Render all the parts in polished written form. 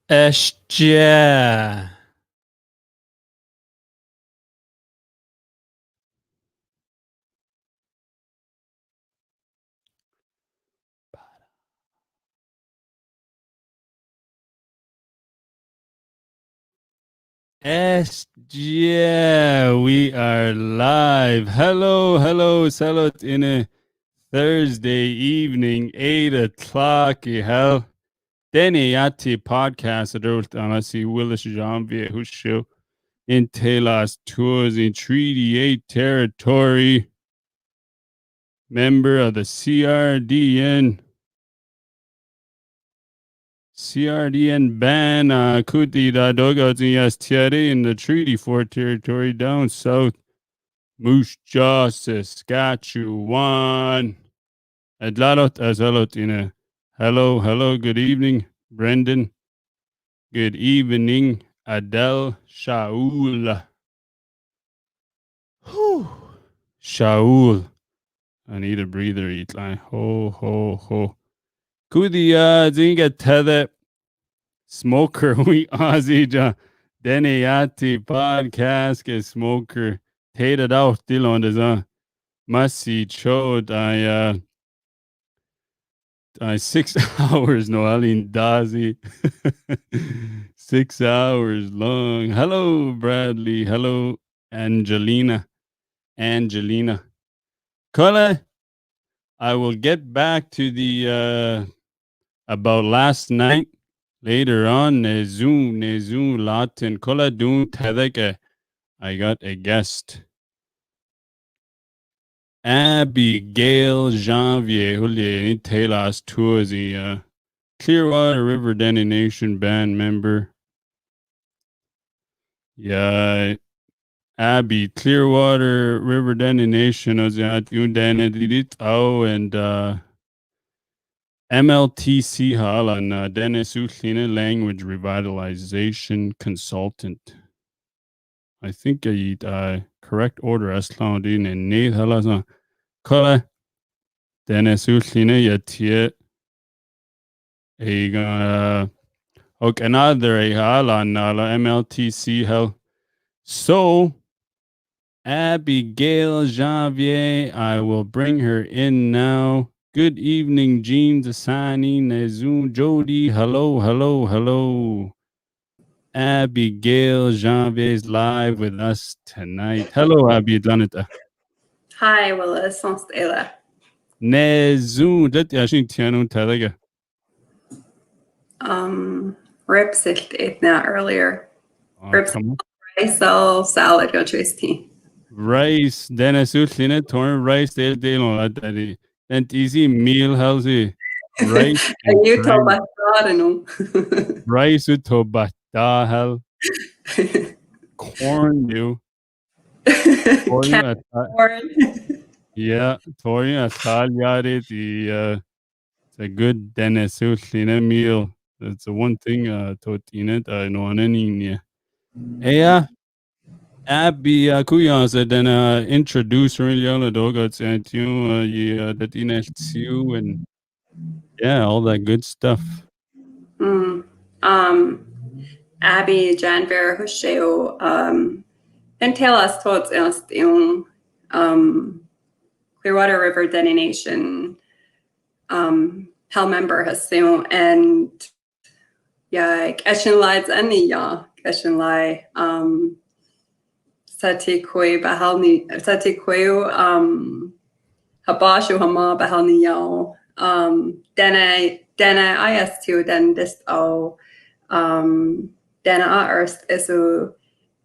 Eshja. Eshja. We are live. Hello, salot in a Thursday evening, 8 o'clock. Hell. Dene Yati podcast. Anasi Willis Janvier, who show in Telas tours in Treaty 8 territory. Member of the CRDN ban Kuti da Dogots in Yastiere in the Treaty 4 territory down south. Moose Jaw, Saskatchewan. Adlalot Azalotina. Hello, good evening, Brendan. Good evening, Adele Shaul. Whew. Shaul. I need a breather, eat line. Ho. Kudia Zinga Tether. Smoker, we Aussie ja. Dene Yati podcast ke smoker. Tated out still on the Masi chod I 6 hours no Aline Dazi. 6 hours long. Hello, Bradley. Hello, Angelina. Kola, I will get back to the about last night. Later on, Nezu Latin Kola Dun Tedeke. I got a guest. Abby Janvier, who in Taylor's tour, the Clearwater River Denesuline band member. Yeah, Abby Clearwater River Denesuline was at and MLTC Halan Denesuline Language Revitalization Consultant. I think I correct order as long as Nate Halas Kola Denesuline Yati a okay, another a Halan MLTC Hell. So Abigail Janvier, I will bring her in now. Good evening, Jean Asani, Nezun, Jody. Hello. Abigail Janvier is live with us tonight. Hello, Abby Danita. Hi, Willis. Sonstela. Nezun, that yashin tianun talaga. Rips ate that earlier. Rips rice salad go tea. Rice, Denesuline torn rice de on that. And easy meal healthy. Rice. You told my daughter Rice with tobata hell. Corn you. Corn. Yeah, Torian Asalyari, it's a good Denesuline meal. That's the one thing Totinet I know on any. Yeah. Abby Kuyan said then introduce really all the dogs and you that in and yeah, all that good stuff. Abby Janvier Husheo and tell us thoughts in Clearwater River Denesuline Hell member has soon and yeah, Keshin lights any Keshin lie Sati Kwe Bahalni Sati Kwe Habashu Hama Bahalni Yao Dene IS2 then this Dene Earth Isu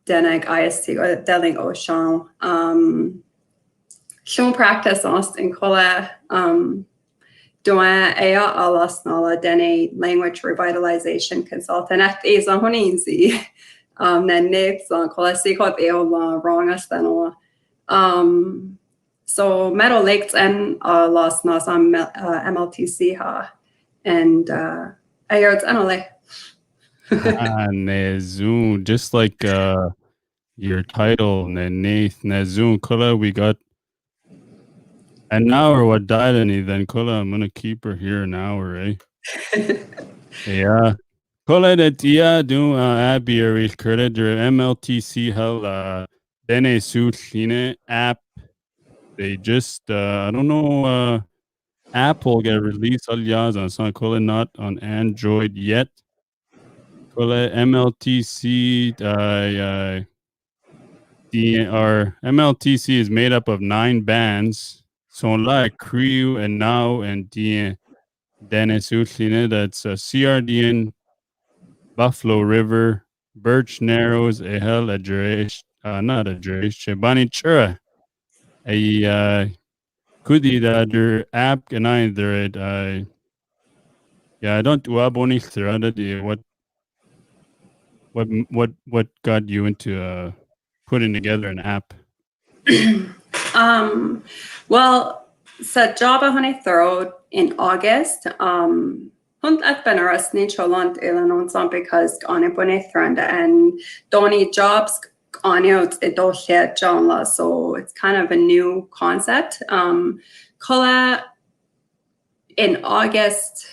Dene IS2 or Deling Ocean Shon practice in Kola doing a alas nala Dene Language Revitalization Consultant at is a honinzi then next on Kola Sikot Eola wrong as then so Meadow Lakes and Las Nas on MLTC ha and I heard it's anole. Nezu, just like your title, Nath Nezu Kola, we got an hour. What died any then Kola? I'm gonna keep her here an hour, eh? Yeah. Kola de tia do Abby credit or MLTC hell Denesuline app. They just I don't know Apple get released alias on some call it not on Android yet. Call it MLTC our MLTC is made up of 9 bands. So like Crew and Now and Denesuline, that's CRDN, Buffalo River, Birch Narrows, Ehel, Adresh, not Adresh, Chebani Chura, a Kudi that their app can either it, yeah, I don't do aboni what got you into putting together an app? Well, sa job honey thorough in August. Hunt at Benaras ni cholant ilan because on it and Donny jobs on it don't hit John La, so it's kind of a new concept. Kola in August,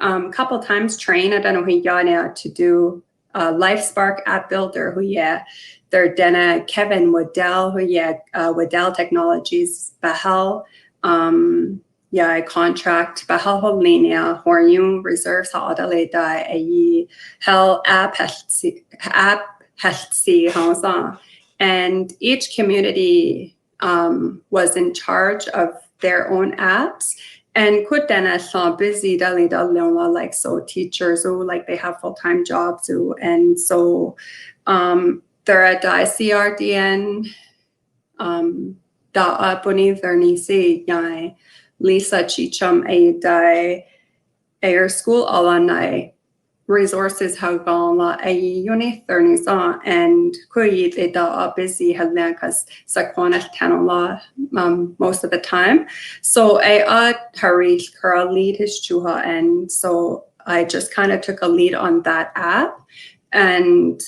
couple times train at Yana to do LifeSpark app builder who they're Dene Kevin Waddell who Waddell Technologies Bahal I contract Bahal Holenia Hornu Reserves Adaleda a Hell app Healthy and each community was in charge of their own apps. And could then busy like so teachers who like they have full-time jobs who and so they're at CRDN da boni vernisi yai Lisa Chichum a air school alumni resources have gone a uni thernis and kuyi they da busy had because sakwana tanola most of the time. So I hurried her lead his chuha and so I just kind of took a lead on that app and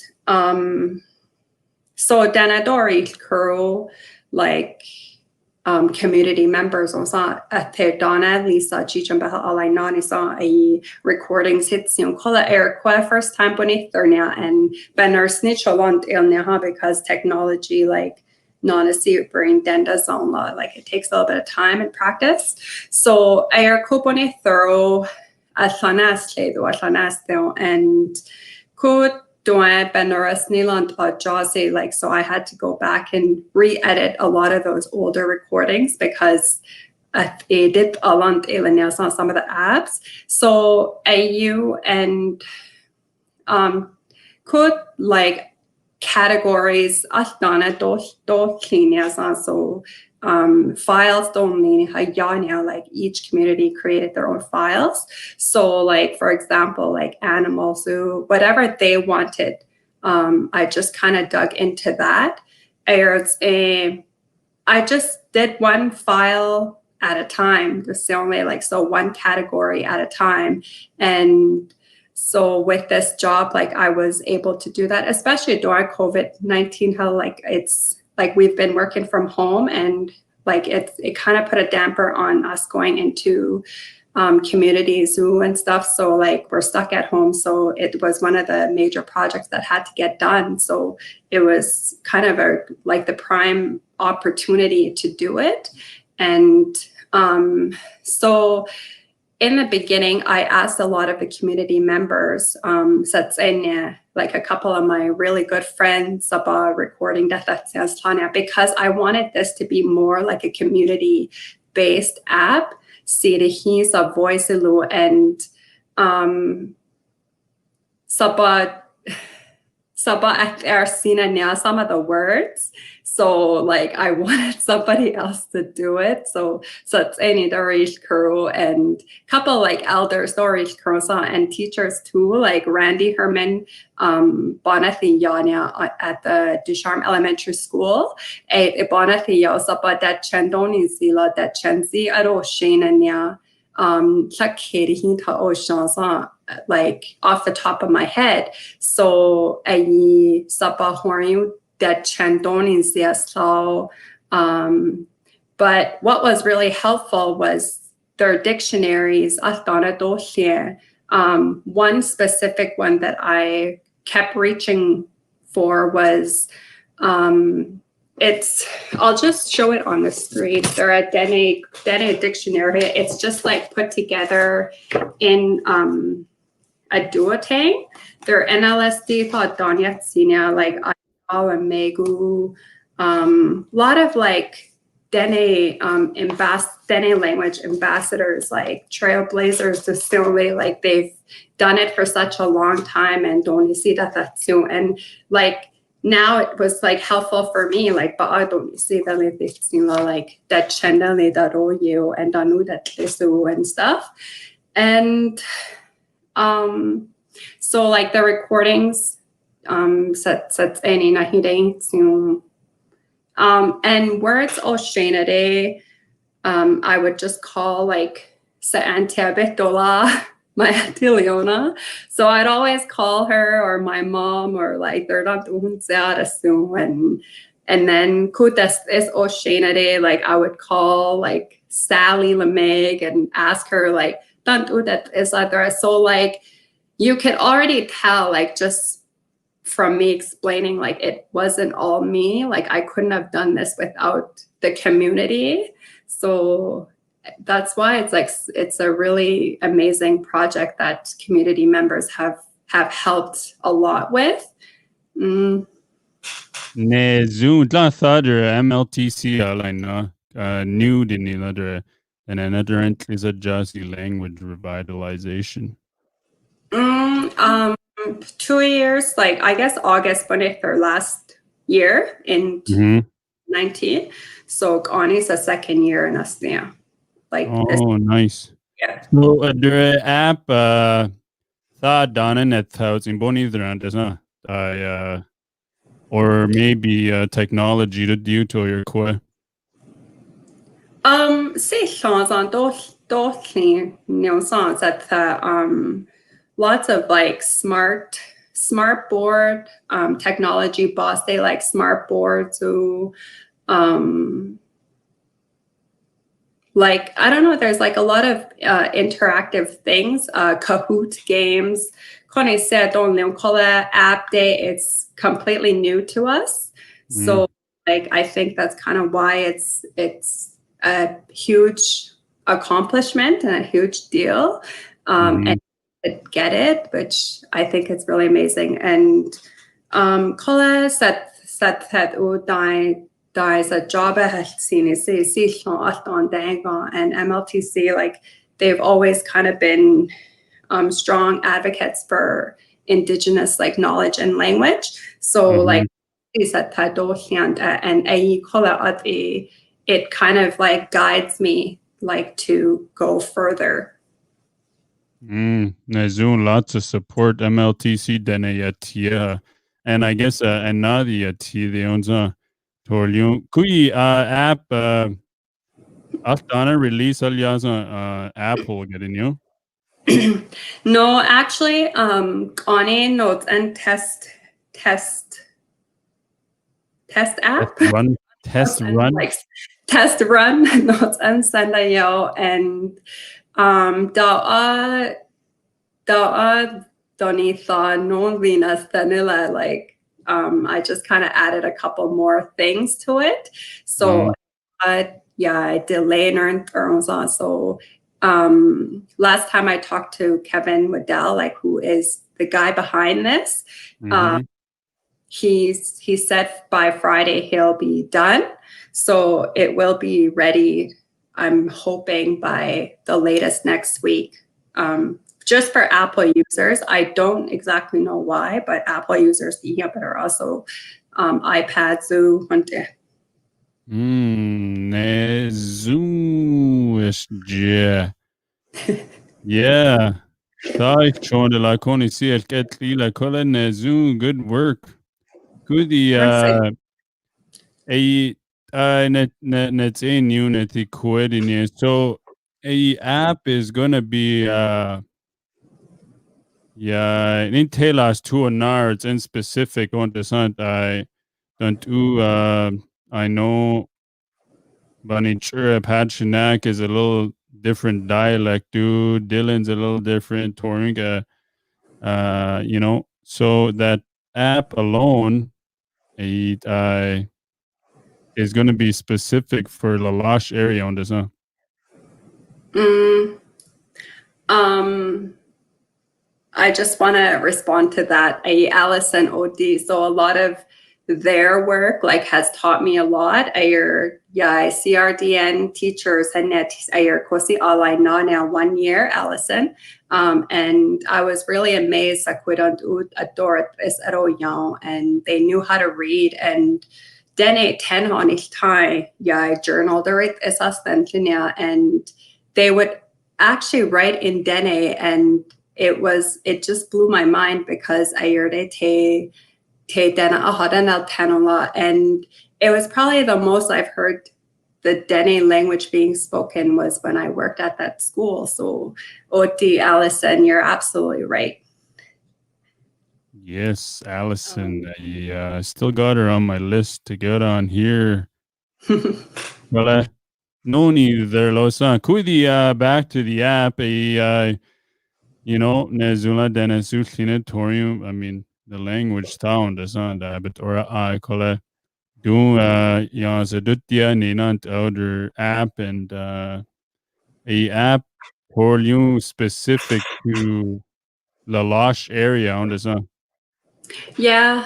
so Danadori Kuro like community members also at Donna Lisa Chichamba Alainani saw a recordings hits kola air first time boni thurnia and Benner snitcholont ilneha because technology like non-a brain denda zone like it takes a little bit of time and practice. So air kuponi thorough athanas and could doing Benaras Niland Jose, like so I had to go back and re-edit a lot of those older recordings because I did a lot on some of the apps. So AU and could like categories so files don't mean like each community created their own files. So like for example like animal zoo whatever they wanted I just kind of dug into that. I just did one file at a time, just only like so one category at a time. And so with this job like I was able to do that, especially during COVID-19 how like it's like we've been working from home and like it kind of put a damper on us going into community zoo and stuff. So like we're stuck at home. So it was one of the major projects that had to get done. So it was kind of like the prime opportunity to do it. And so in the beginning, I asked a lot of the community members, like a couple of my really good friends about recording because I wanted this to be more like a community-based app. He's a voice and some of the words. So like I wanted somebody else to do it. So it's any Dorish Kuro and couple like elders Dorish Kurosa and teachers too, like Randy Herman Bonathi Yanya at the Ducharme Elementary School. A Bonathi Yosapa that Chandoni Zila that Chenzi Aro Shananya like off the top of my head. So I sapa horny that chandoni so but what was really helpful was their dictionaries one specific one that I kept reaching for was I'll just show it on the screen. They're a Dene dictionary. It's just like put together in a duotang. They're NLSD thought Danya Senior, like Al and Megu. Lot of like Dene Dene language ambassadors, like trailblazers, distillery, like they've done it for such a long time, and don't see that and like now it was like helpful for me, like but I don't see that like that channel that you and Danu that and stuff. And so like the recordings set any nahiring to and words o shanade I would just call like sa antiabetola my auntie Leona. So I'd always call her or my mom or like they're not doing and then kutas is o shanade, like I would call like Sally Lemeg and ask her like don't do that is other. So like you could already tell like just from me explaining like it wasn't all me, like I couldn't have done this without the community. So that's why it's like it's a really amazing project that community members have helped a lot with. Ne Zoom thader MLTC line new din other and another is a Jazzy language revitalization. 2 years, like I guess August when it their last year in 19. So Connie's a second year in us now. Like nice. Yeah. So the app thought done at thousand boni isn't or maybe technology to do to your core. Say songs on those new songs that lots of like smart board technology boss. They like smart boards who like I don't know, there's like a lot of interactive things, Kahoot games. Kone said don't call it app day, it's completely new to us. So like I think that's kind of why it's a huge accomplishment and a huge deal. And get it, which I think is really amazing. And Kola said dies a job at CNC and MLTC, like they've always kind of been strong advocates for Indigenous like knowledge and language. So like and it kind of like guides me like to go further. Zoom lots of support MLTC Dene Yati and I guess another Yati the owns Torlium Kui app after release Apple getting you. No, actually Connie notes and test app test run like test run notes and send a yo and Donny thought no Venus Danila, like I just kind of added a couple more things to it. So yeah, I delayed and on. So last time I talked to Kevin Waddell, like who is the guy behind this, he said by Friday he'll be done. So it will be ready, I'm hoping by the latest next week. Just for Apple users. I don't exactly know why, but Apple users but are also iPad Zoo. Yeah. Good work. Good net in unity coordinate. So a app is gonna be in tell us to nards in specific on the side I don't do I know Bunny Chura Pachinak is a little different dialect too. Dylan's a little different. Touring, so that app alone, it is going to be specific for the Lash area on this. Mm, um, I just want to respond to that. Alice and OD. So a lot of their work like has taught me a lot. CRDN teachers and net kosi online now 1 year, Allison. And I was really amazed at Adorth is and they knew how to read and Dene 10 on each time. Yeah, journal and they would actually write in Dene and it just blew my mind because te dena ahadana tanola and it was probably the most I've heard the Dene language being spoken was when I worked at that school. So Oti, Allison, you're absolutely right. Yes, Allison. I still got her on my list to get on here. Well, no need there, Losan. Kudi, back to the app. Nezula Denesuline Torium. I mean, the language sound is on that, but or I call it do Zadutia Ninant Elder app and a app for you specific to the Losh area on the sun. Yeah.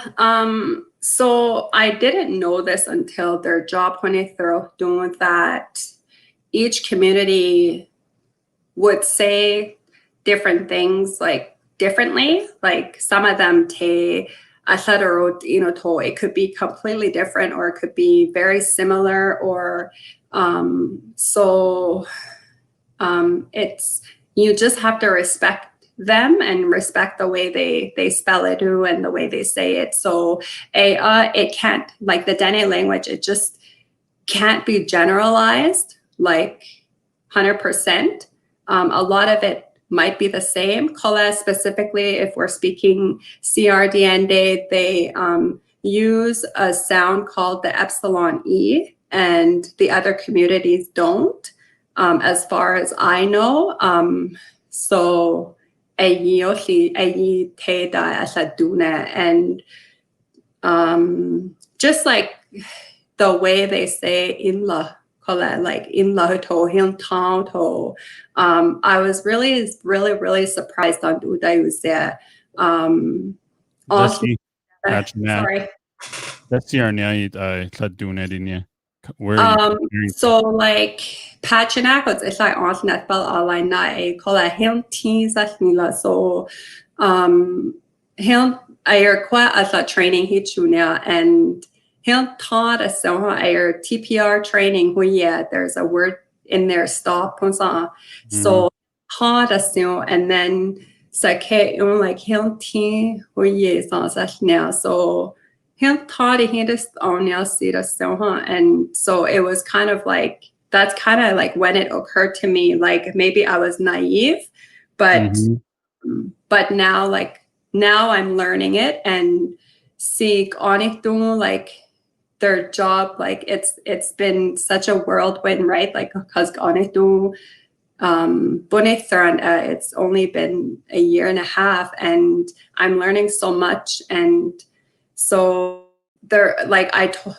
So I didn't know this until their job when they throw doing that each community would say different things like differently. Like some of them it could be completely different or it could be very similar or it's you just have to respect them and respect the way they spell it and the way they say it. So it can't, like the Dene language, it just can't be generalized like 100%. A lot of it might be the same. Kola specifically, if we're speaking CRDN, they use a sound called the epsilon E, and the other communities don't, as far as I know. So and just like the way they say in la like in la to I was really surprised on Udayuse. Sorry. That's your night. So like Pachinakos is like on that fell online night call a him teens so him I quite as a training he chunia and him taught us so our TPR training where there's a word in there stop so taught us and then like him teen where now so him taught he just on and so it was kind of like that's kind of like when it occurred to me like maybe I was naive but now I'm learning it and seek on it like their job like it's been such a whirlwind, right? Like because on it it's only been a year and a half and I'm learning so much and so they're like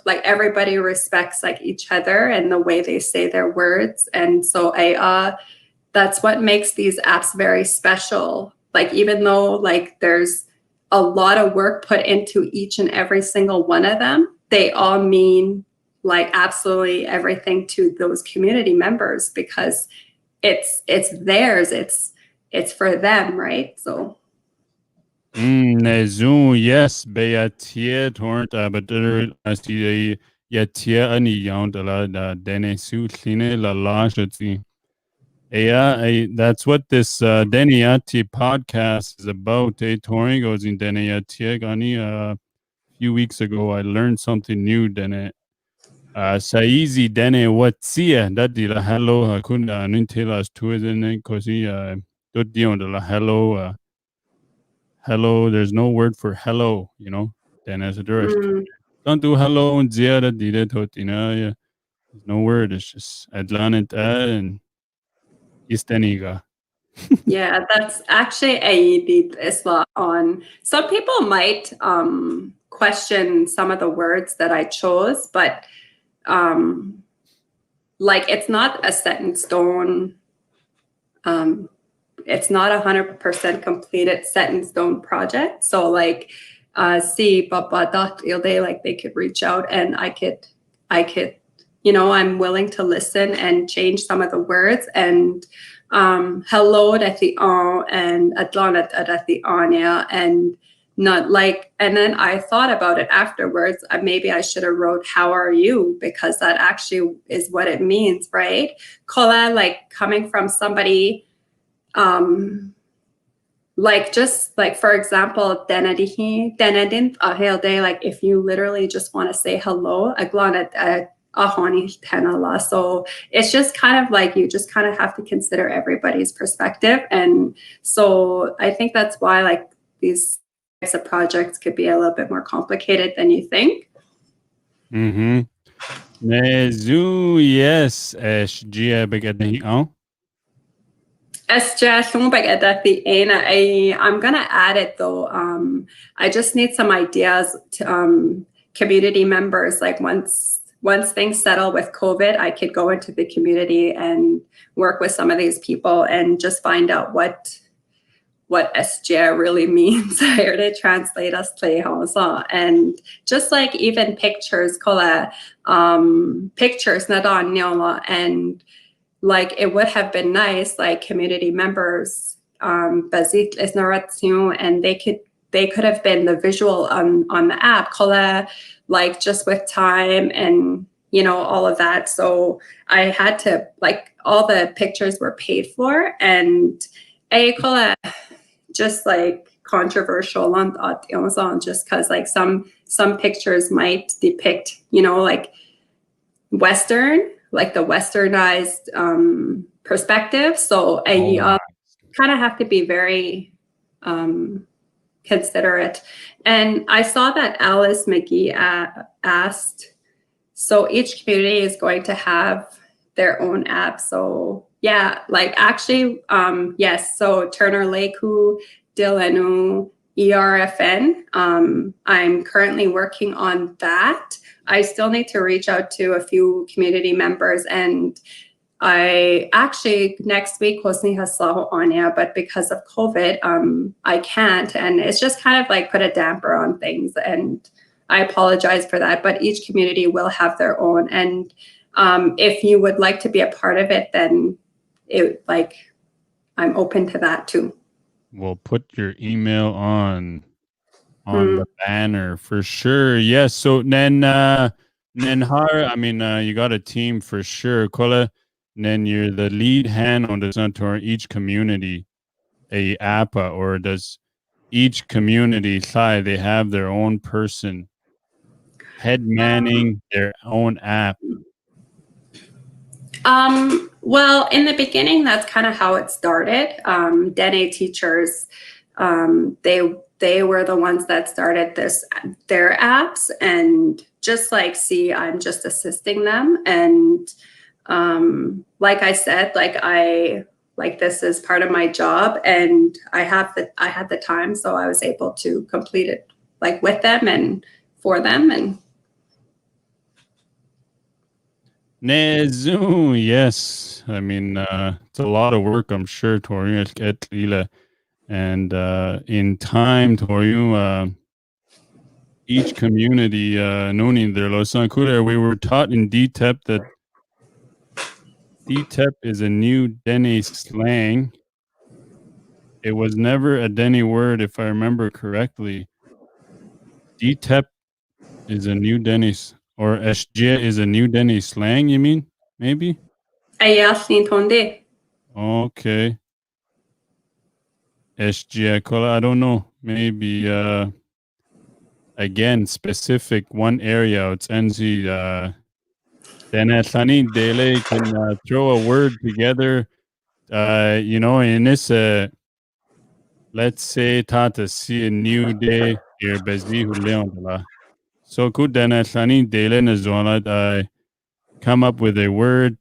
like everybody respects like each other and the way they say their words and so that's what makes these apps very special. Like even though like there's a lot of work put into each and every single one of them, they all mean like absolutely everything to those community members because it's theirs, it's for them, right? So yes, Beatie torrent, but I see Yatia any young la Denesuline Language. Yeah, that's what this Dene Yati podcast is about. Touring goes in Dene Yati. Gani a few weeks ago, I learned something new. Dene Saizi Dene Watsia. That di la hello. Hakunda Nintelas to it in Kosi. Dot dion de la hello. Hello. There's no word for hello. Dene as a direct. Don't do hello and Zia did it. There's no word. It's just Atlantic and isteniga. Yeah, that's actually a deep isla on. Some people might question some of the words that I chose, but like it's not a set in stone. It's not 100% completed set in stone project. So like see Baba.ilde, like they could reach out and I could, I'm willing to listen and change some of the words and hello at the on and adlanat at the anya and not like, and then I thought about it afterwards. Maybe I should have wrote how are you, because that actually is what it means, right? Kola, like coming from somebody like just like for example denedin ahelde, like if you literally just want to say hello ahoni tenala. So it's just kind of like you just kind of have to consider everybody's perspective, and so I think that's why like these types of projects could be a little bit more complicated than you think. Nezu yes SGA begadahi I'm gonna add it though. I just need some ideas to community members. Like once things settle with COVID, I could go into the community and work with some of these people and just find out what SJ really means. Here to translate us and just like even pictures, pictures and like it would have been nice, like community members, and they could have been the visual on the app, like just with time and all of that. So I had to like all the pictures were paid for, and just like controversial on Amazon, just because like some pictures might depict like Western, like the westernized perspective. So I kind of have to be very considerate. And I saw that Alice McGee asked, so each community is going to have their own app. So yeah, like actually, yes. So Turner Laku, Dilenu, ERFN. I'm currently working on that. I still need to reach out to a few community members, and I actually next week Hosni Haslaho Anya, but because of COVID, I can't, and it's just kind of like put a damper on things, and I apologize for that. But each community will have their own, and if you would like to be a part of it, then I'm open to that too. We'll put your email on the banner for sure. Yes. So Nenhar, I mean, you got a team for sure. Kola, then you're the lead hand on the Centaur. Each community a APA, or does each community side they have their own person head manning their own app? Well, in the beginning, that's kind of how it started. Dene teachers, they were the ones that started their apps, and just like I'm just assisting them. And like I said, like this is part of my job, and I had the time, so I was able to complete it like with them and for them. And Nezu, yes. I mean, it's a lot of work, I'm sure, Tori. And in time, Tori, each community, Noni, their Losankura, we were taught in DTEP that DTEP is a new Dene slang. It was never a Dene word, if I remember correctly. DTEP is a new Dene, or SJ is a new Dene slang, you mean? Maybe? okay. SJ, I don't know. Maybe, again, specific one area. It's NZ, Denesuline Dele can throw a word together. In this, let's say, Tata see a new day here, Bezi Huleondala. So could Denesuline Dele Nazola come up with a word,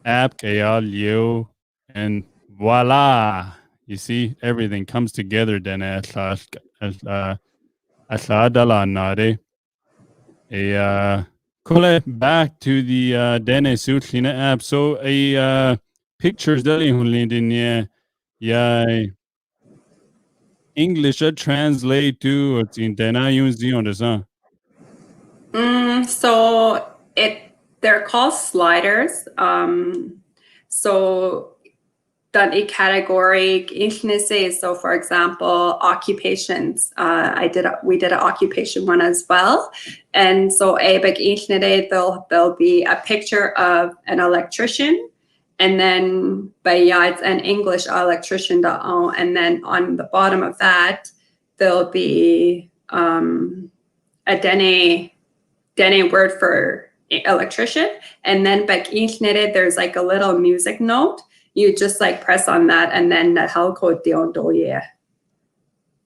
app, Kayal, Yo, and voila, you see, everything comes together. Then call it back to the Denesuline app. So pictures dali hunlin din yeah English translate to it's in Dena use on the sun. So they're called sliders. So done a category so for example occupations we did an occupation one as well, and so there'll be a picture of an electrician, and then it's an English electrician, and then on the bottom of that there'll be a Dene word for electrician, and then there's like a little music note. You just like press on that, and then the hell code doye.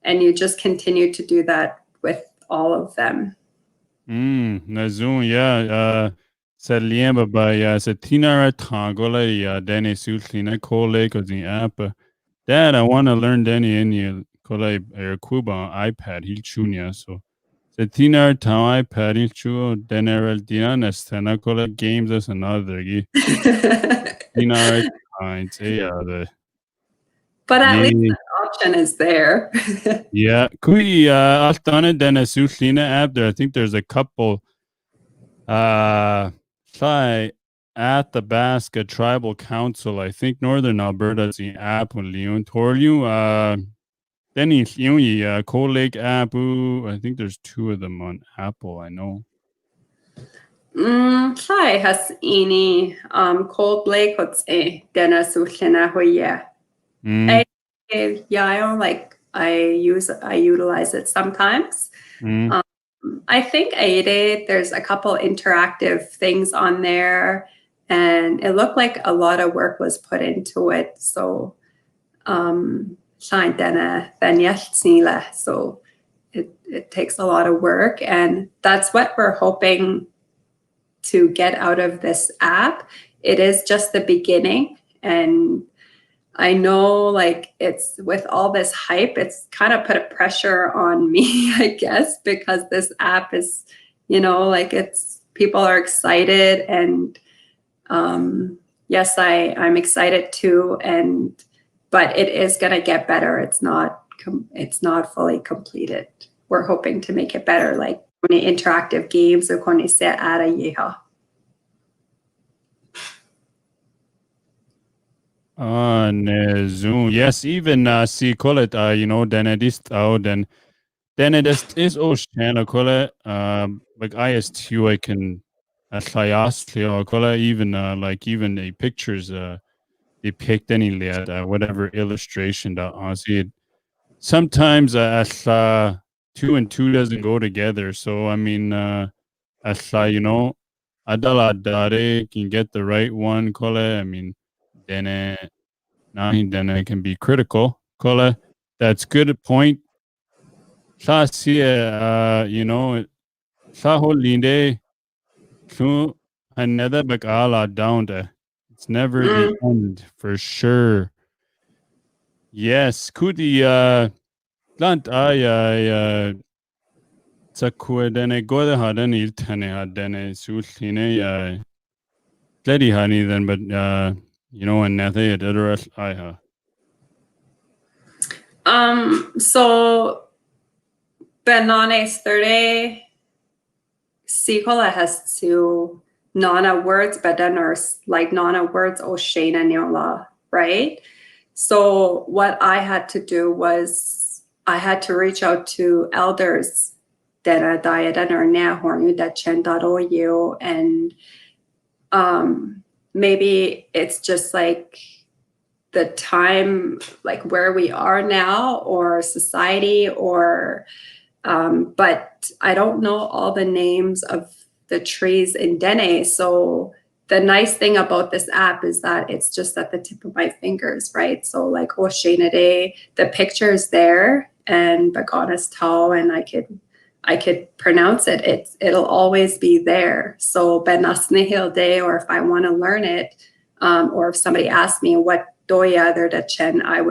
And you just continue to do that with all of them. Nazun, yeah. Saliamba by Satina Tangola, Denesuline Cole, because the app. Dad, I want to learn Dene in you. Cole Kuba on iPad, he'll chunya. So Satina Town iPad, he'll chew, Deneral Dianas, Tanacola games as another. Dinar kinds, but at least the option is there. Yeah, kui I've done it. Denesuline app there. I think there's a couple. Try at the Basque Tribal Council. I think Northern Alberta's the app on Leon Torliu. Then in Cold Lake app. I think there's 2 of them on Apple. I know. Try has any Cold Lake what's a Denesuline hoye. Yeah, I don't like. I utilize it sometimes. I think there's a couple interactive things on there, and it looked like a lot of work was put into it. So, so it takes a lot of work, and that's what we're hoping to get out of this app. It is just the beginning, and I know like it's with all this hype, it's kind of put a pressure on me, I guess, because this app is, like people are excited, and yes, I'm excited too. But it is going to get better. It's not fully completed. We're hoping to make it better, like interactive games or Zoom. Yes, even see call it Denedist out and Denedist is channel call it like ISTU I can call it even like even the pictures depict any whatever illustration that I see it. Sometimes 2 and 2 doesn't go together. So I mean adala dare can get the right one call it. I mean then it can be critical. Kola, that's good point. Sa siya, sa holinde, so another bagala down there. It's never the end for sure. Yes, kudi lant sa kuedene goda hadan iltane hadene sultine Lady honey then, but and nothing at other I So Benone Sturday Sikola has 2 Nana words, but then there's like Nana words Shana Nyola, right? So what I had to do was I had to reach out to elders that are diet or nahornu that chendaro and maybe it's just like the time, like where we are now or society or but I don't know all the names of the trees in Dene. So the nice thing about this app is that it's just at the tip of my fingers, right? So like Oshenade, the picture's there and Bagonas Tau, and I could pronounce it. It'll always be there. So Benasnihil Day, or if I want to learn it, or if somebody asks me what doya there that chen I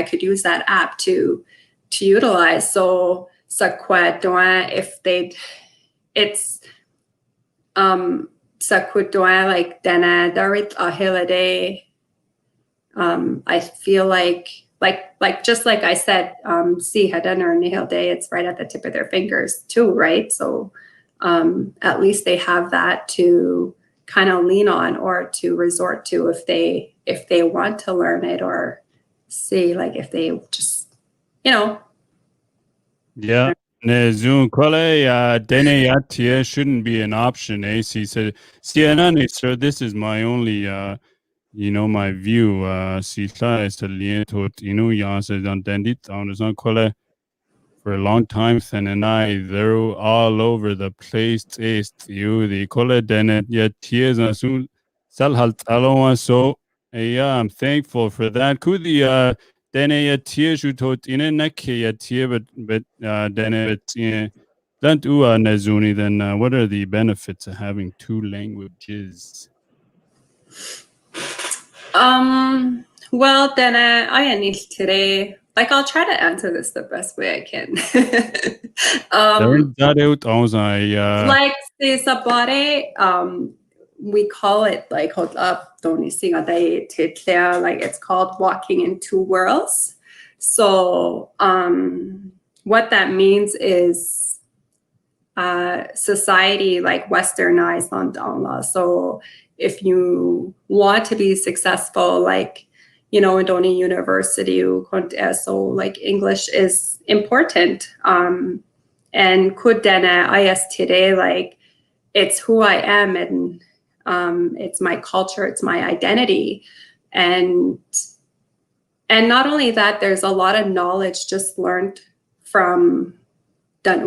could use that app to utilize. So if it's like dana darit ahilade. I feel like just like I said, see hadan or nihil day, it's right at the tip of their fingers too, right? So at least they have that to kind of lean on or to resort to if they want to learn it, or see like if they just Yeah. Zoom Dene Yati shouldn't be an option. He said, so this is my only my view. Sila is for a long time, Sen and I, they're all over the place. The Dene Yati soon so yeah, I'm thankful for that. Kudi Dene Yati should in a Yati, but Dene don't do Nezuni, then what are the benefits of having two languages? Well, then I need today. I'll try to answer this the best way I can. Like the sabare, we call it hold up, don't sing a day it's called walking in two worlds. So what that means is society westernized on Donla. So if you want to be successful, in Doni University, so English is important. And kudena is today, it's who I am, and it's my culture, it's my identity. And not only that, there's a lot of knowledge just learned from there's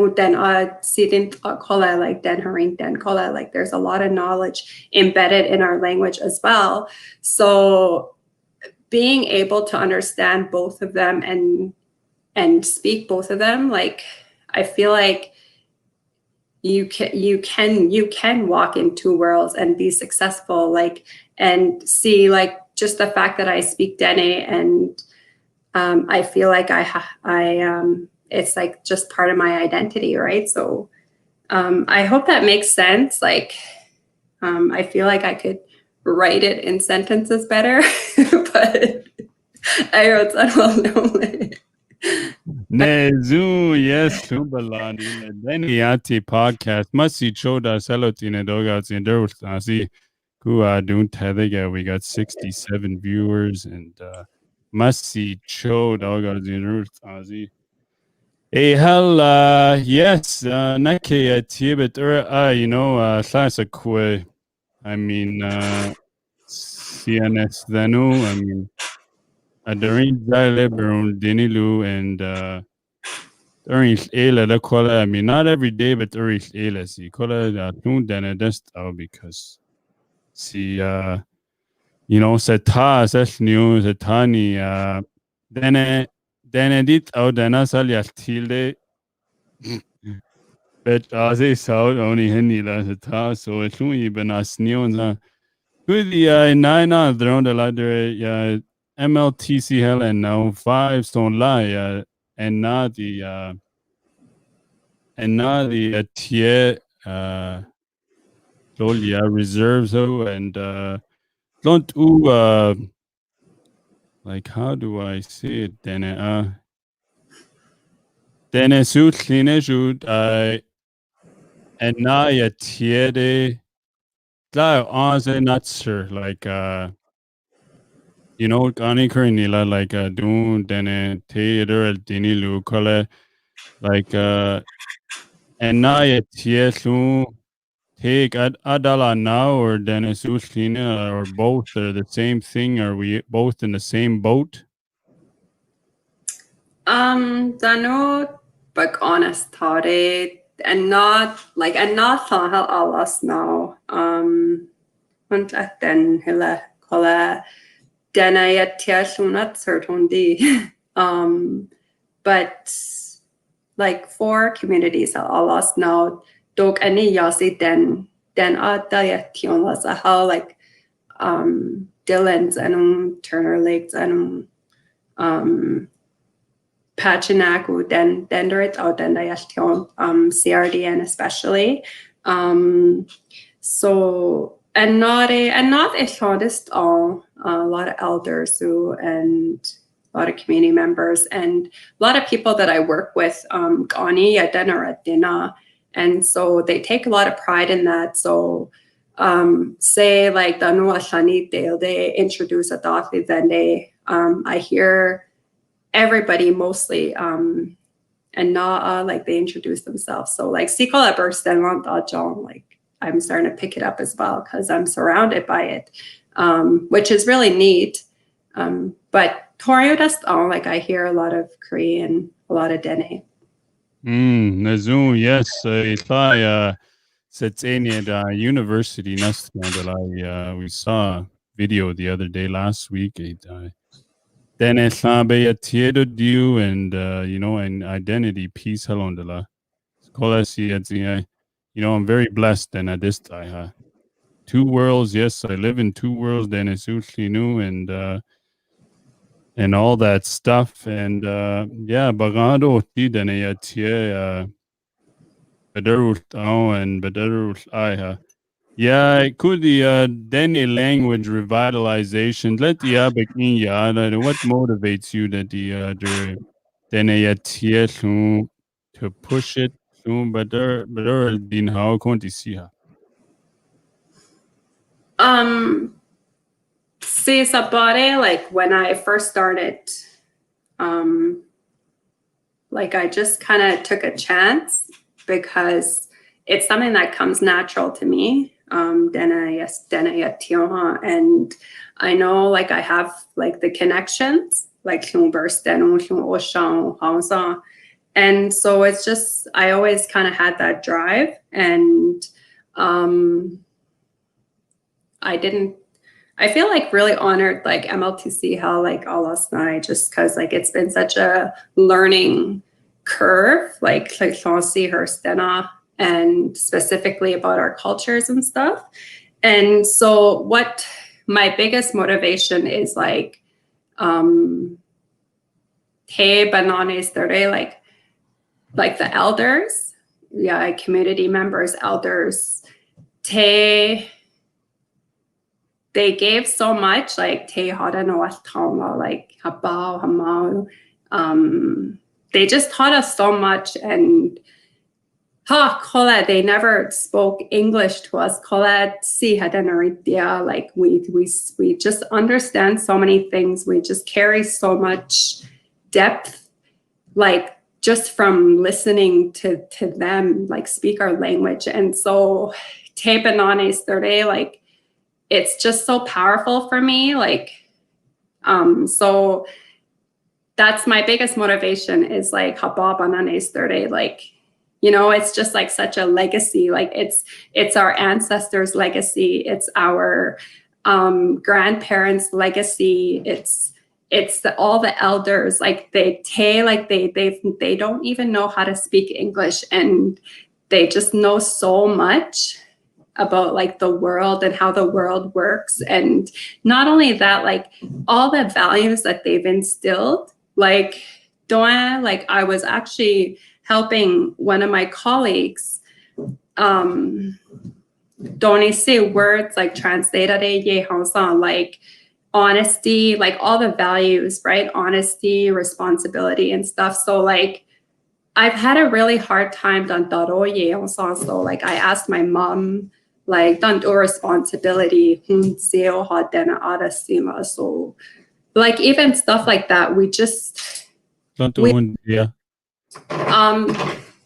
a lot of knowledge embedded in our language as well. So being able to understand both of them and speak both of them, I feel like you can walk in two worlds and be successful, and see just the fact that I speak Dene, and I feel like it's just part of my identity, right? So I hope that makes sense. I feel like I could write it in sentences better, but I wrote that well known. Nezu, yes, Subalani, Dene Yati podcast. Masi choda selotine dogouts in Derwasi, who don't tether. We got 67 viewers, and Masi cho dogouts in Derwasi. Hey, hell, yes, Nake Tibet, Sasa Kwe. I mean, CNS Danu, I mean, during Zaleberon, Dinilu, and during Ela, the Kola, I mean, not every day, but during Ela, see, Kola, Tun Dana, that's because, see, Seta, Sesh New, Setani, Denedit, out Dana Salia Tilde. Bet Aze South only Henny Seta, so it's only been a sneon. Good, nine on the round the ladder, MLTC hell, and now 5 stone lie, and not the tier reserves, and don't how do I say it? Then Denesuline should and now a tier de honestly not sure, Gani Kernila, Doon, Dene, Theater, Dinilu, Kole, and now a tier soon. Take Adala now or Denesuline, or both are the same thing? Are we both in the same boat? Dano, but honest thought it, and not thought how alas now. Und then hela kola Dene Yati sunat certainty. But for communities alas now, dog any yasi then adaya tion las a how Dillon's and Turner Lake's and Pachinaku, Dendrit, or Dendayashtion, CRDN especially. So and not a shortest all a lot of elders who and a lot of community members and a lot of people that I work with, Gani Dena, and so they take a lot of pride in that. So say like the Noa Shani they introduce a Dathi, then I hear everybody mostly and like they introduce themselves. So like Sikola Bursten like I'm starting to pick it up as well because I'm surrounded by it, which is really neat. But Torio like I hear a lot of Korean, a lot of Dene. Nazoo, yes, it's in at university. We saw a video the other day last week. Denesuline Language and and identity piece halondala. I'm very blessed and at this time. 2 worlds, yes, I live in 2 worlds, Denesuline and all that stuff. And yeah, Bagado Dene Yati Bedarul and Bedarul I. Yeah, it could the Dene language revitalization. Let the begin ya. What motivates you that the Dene Yati to push it soon, but there din how can't you see her? See Sabare, like when I first started, like I just kind of took a chance because it's something that comes natural to me. And I know like I have like the connections, like and so it's just I always kind of had that drive, and I feel like really honored like MLTC how like all last night just because like it's been such a learning curve like see her stena and specifically about our cultures and stuff. And so what my biggest motivation is like hey bananes like the elders, yeah, community members, elders, they gave so much, like te like habao hamao. They just taught us so much, and they never spoke English to us. Like we just understand so many things. We just carry so much depth, like just from listening to them, like speak our language. And so te bananes like it's just so powerful for me. Like, so that's my biggest motivation is like haba bananes like, it's just like such a legacy. Like it's our ancestors' legacy. It's our grandparents' legacy. It's all the elders. Like they don't even know how to speak English, and they just know so much about like the world and how the world works. And not only that, like all the values that they've instilled, like I was actually helping one of my colleagues don't say words like translated like honesty, like all the values, right? Honesty, responsibility and stuff. So like I've had a really hard time so like I asked my mom, like don't do responsibility. So like even stuff like that, we just don't do yeah.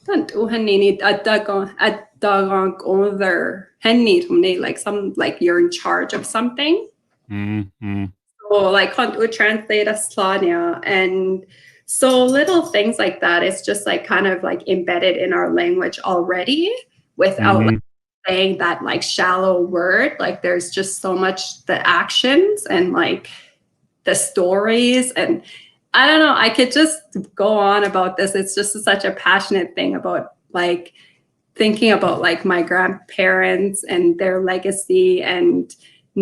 Don't do like some like you're in charge of something. Mm-hmm. So like translate a slania, and so little things like that. It's just like kind of like embedded in our language already without like saying that like shallow word. Like there's just so much the actions and like the stories, and I don't know, I could just go on about this. It's just such a passionate thing about like thinking about like my grandparents and their legacy, and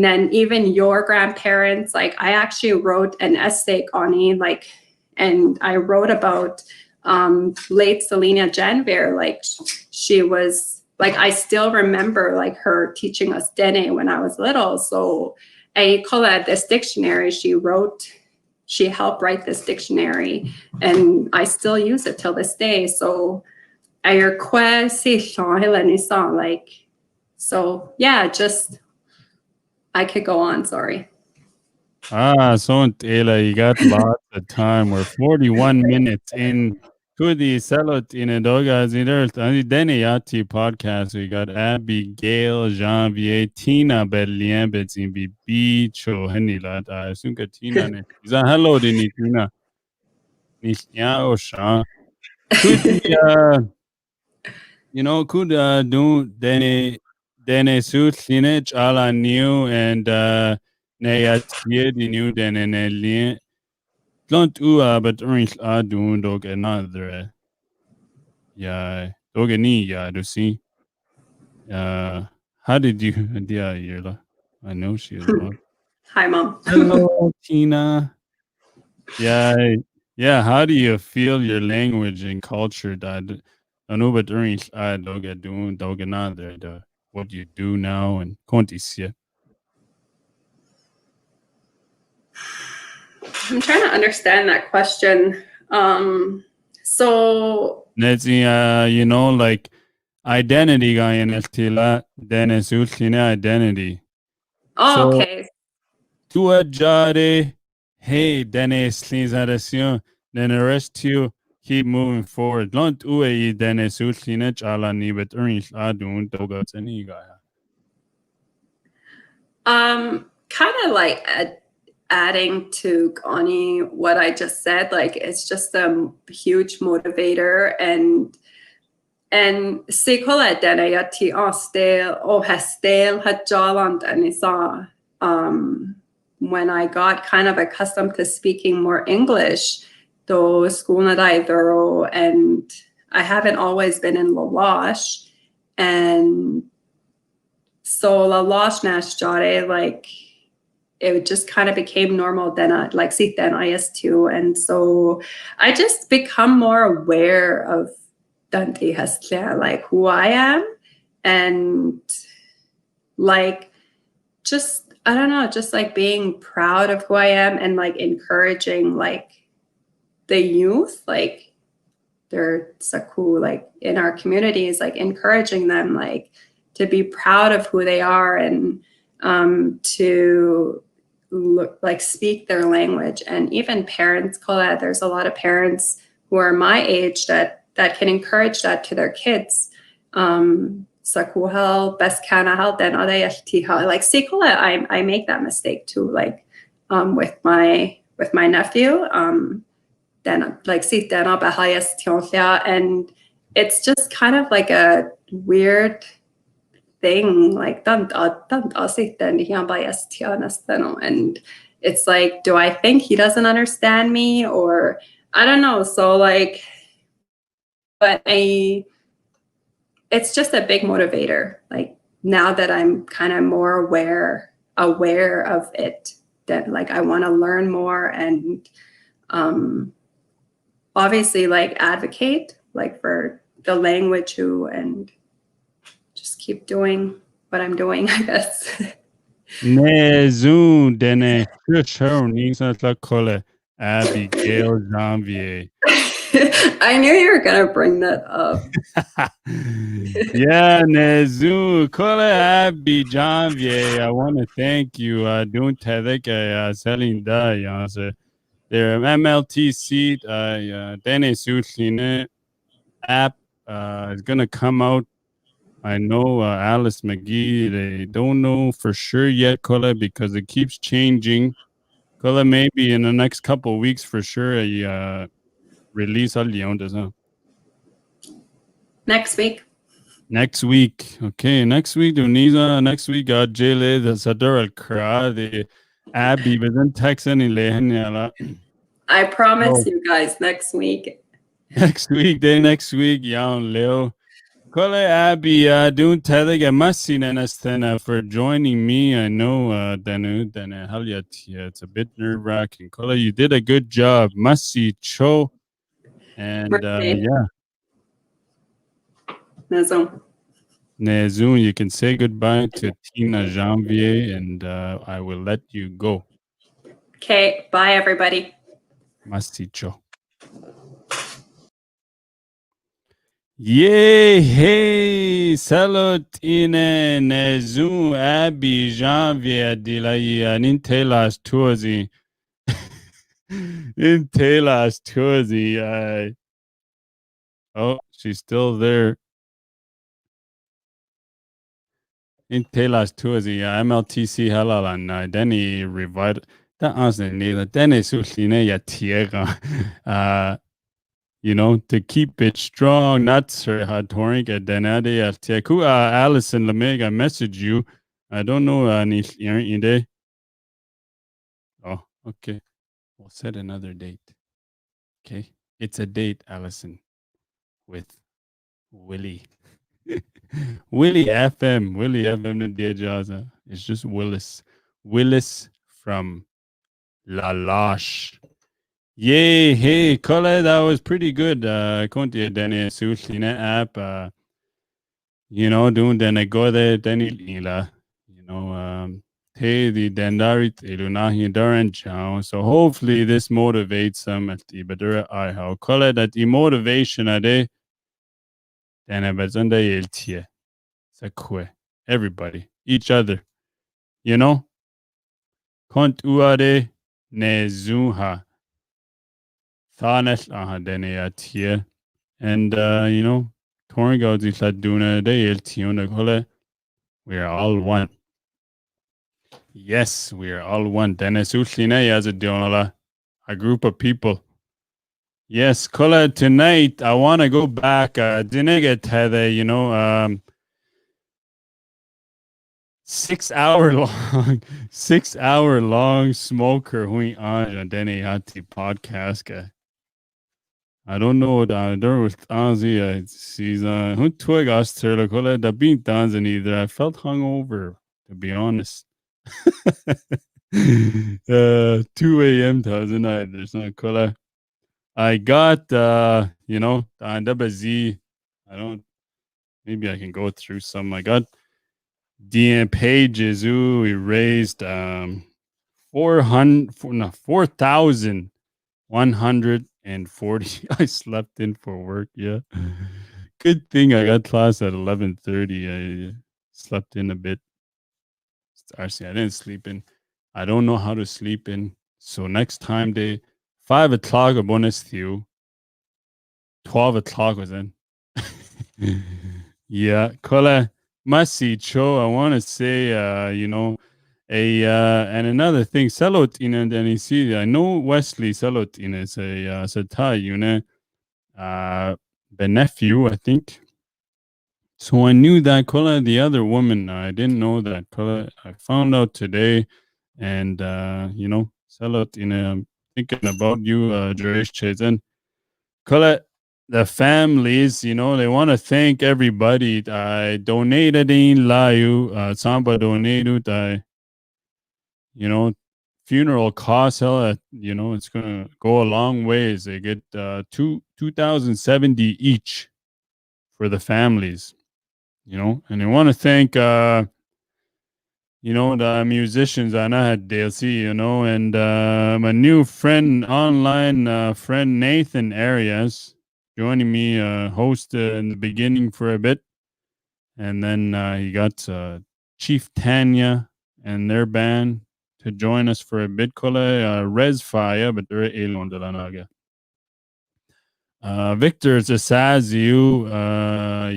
then even your grandparents, like I actually wrote an essay, Connie, like, and I wrote about late Dene Janvier. Like she was like, I still remember like her teaching us Dene when I was little. So I call it this dictionary she helped write this dictionary, and I still use it till this day. So I request like, so yeah, just I could go on, sorry. So Taylor, you got lots of time. We're 41 minutes in to the Selot in a dog as in the Dene Yati podcast. We got Abby, Gail, Janvier, Tina, Berlin, Betsin, Bibi, Cho, Henilat. I think Tina. Is a hello, Tina. Nisha, Osha. Could could do Denesuline ala new and Dene Yati the new Dene Don't but orange doing dog another. Yeah, dog any to see. How did you Yela? I know she is well. Hi, Mom. Hello, Tina. Yeah. How do you feel your language and culture that I know but orange dog doing dog another what you do now and Contisia. I'm trying to understand that question. So That's like identity guy in Estila, then it's identity. oh, okay. Tua jare, hey, Denesuline, then the rest to keep moving forward. Don't ue Denesuline chalani, but orange adun dogots and igaya. Kind of like adding to Connie what I just said, like it's just a huge motivator, and Sikola Dene Yati Ostel o Hestel Hajaland and Isa when I got kind of accustomed to speaking more English, though school thorough, and I haven't always been in Lawash, and so Lawash Nash Jare, like it just kind of became normal then like see then IS2, and so I just become more aware of Dante Hestia, like who I am, and like just I don't know, just like being proud of who I am, and like encouraging like the youth, like they're so cool, like in our communities, like encouraging them like to be proud of who they are, and to look like speak their language. And even parents, Colette, there's a lot of parents who are my age that can encourage that to their kids. Sakuhel, best kana hel, then like Sikula, I make that mistake too, like with my nephew. Then like sit then and it's just kind of like a weird thing, like and it's like, do I think he doesn't understand me, or I don't know. So like, but it's just a big motivator. Like now that I'm kind of more aware of it, that like I want to learn more, and obviously like advocate like for the language too, and just keep doing what I'm doing, I guess. Nezu Dene Kole Abby Janvier. I knew you were gonna bring that up. Yeah, Nezu Kole Abby Janvier. I want to thank you. Don't selling that. Their MLT seat, Denesuline app is gonna come out. I know Alice McGee, they don't know for sure yet, Kola, because it keeps changing. Kola, maybe in the next couple of weeks for sure, release al Leon does not. Next week. Next week. Okay, next week, Duniza, next week, Jele, the Sadar Kra, the Abby, but then Texan in I promise you guys next week. Next week, Yang Leo. Kole Abby, don't tell you Massi Nanastena for joining me. I know Dene Halyat, it's a bit nerve wracking. Kole, you did a good job. Massi Cho. And yeah. Nezun, you can say goodbye to Tina Janvier, and I will let you go. Okay, bye everybody. Masticho. Yay, hey, salut ine Nezun Abby Janvier Dilaya Nintelas Tuazi. Nintelas Tuazi. Oh, she's still there. Intelas Tuazi, MLTC Halalan, Denny Revital. That answer neither. Denny Susline Yatiega. To keep it strong, not Sir Hatoric Denade Yatieku. Allison Lamega message you. I don't know in day. Oh, okay. We'll set another date. Okay. It's a date, Allison, with Willie. Willie FM. Willie FM the Diajaza. It's just Willis. Willis from La Loche. Yay, hey, Kole, that was pretty good. Konti Denesuline app. Doing Denegode Denilila. Hey, the Dendarit Ilunahi Duran Chow. So hopefully this motivates some at the Badura I how Kole that the motivation ade Denebazunda Yeltie. Sakwe. Everybody. Each other. Kont uade Nezuha. Thanesh aha Dene Yati. And Torngo di Laduna de El Tiona Kole. We are all one. Yes, we are all one. Denesuline as a Dionala. A group of people. Yes, Kole, tonight I want to go back. Didn't get the 6 hour long 6 hour long smoker hui on Dene Yati podcast. I don't know what there was Tanzi. She's who twig us to Kole the bean Tanzan either. I felt hungover, to be honest. 2 a.m. tonight. There's no Kole. I got the Z. I don't. Maybe I can go through some. I got DM pages. Ooh, we raised 4,140. I slept in for work. Yeah. Good thing I got class at 11:30. I slept in a bit. Actually, I didn't sleep in. I don't know how to sleep in. So next time 5 o'clock a bonus to 12 o'clock was in. Yeah, Kola Masi Cho, I want to say, and another thing, Salot in and I know Wesley Salot in is a Satai, the nephew, I think. So I knew that Kola, the other woman, I didn't know that Kola. I found out today, and Salot in I'm thinking about you, Jaresh Chezen. Kola, the families, they want to thank everybody. I donated in Layu, Samba donated, funeral costs, it's going to go a long ways. They get 2,070 each for the families, and they want to thank, the musicians I had DLC, and my new friend, online friend, Nathan Arias, joining me host in the beginning for a bit, and then he got Chief Tanya and their band to join us for a bit. Res Fire, but they're Elon de la Naga. Victor Zasaziu,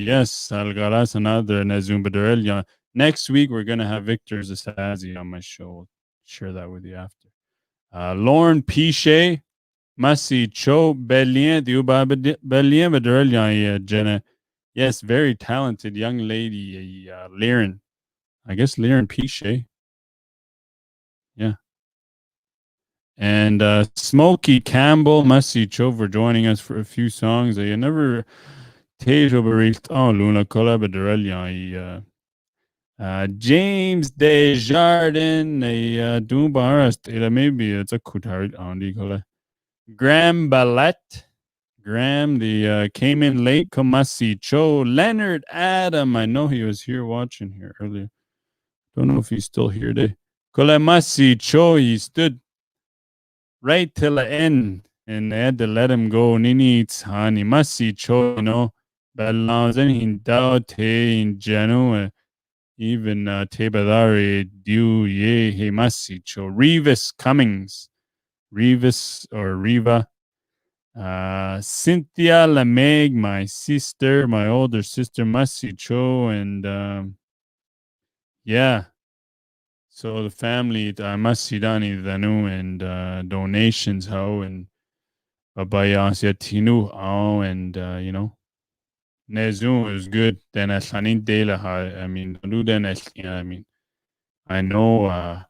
yes, Algaras another Nezum Badarelya. Next week we're gonna have Victor Zasazi on my show. I'll share that with you after. Lauren Piche, Masi Cho Belien, Belien Badarelya, Jenna. Yes, very talented young lady, Liren. I guess Liren Piche. Yeah. And Smokey Campbell, Masi Cho for joining us for a few songs. I never Tejo bericht luna collaborateur James Desjardins Dumbarast maybe it's a kutarit on the Graham Ballet. Graham, came in late. Kamasi Cho. Leonard Adam. I know he was here watching here earlier. Don't know if he's still here today. Kolamasi Cho, he stood right till the end and they had to let him go. Nini Tsani Masi Cho, Balanzan Hindao Te in Janu, even Tebadari Du Ye He Masi Cho. Revis Cummings. Revis or Riva. Cynthia Lameg, my sister, my older sister, Masi Cho, and yeah. So the family, Masidani Danu, and donations, how, and Babayasya Tinu, how, and Nezu is good. Then Aslanin Dela, I mean, Dudan, I mean, I know,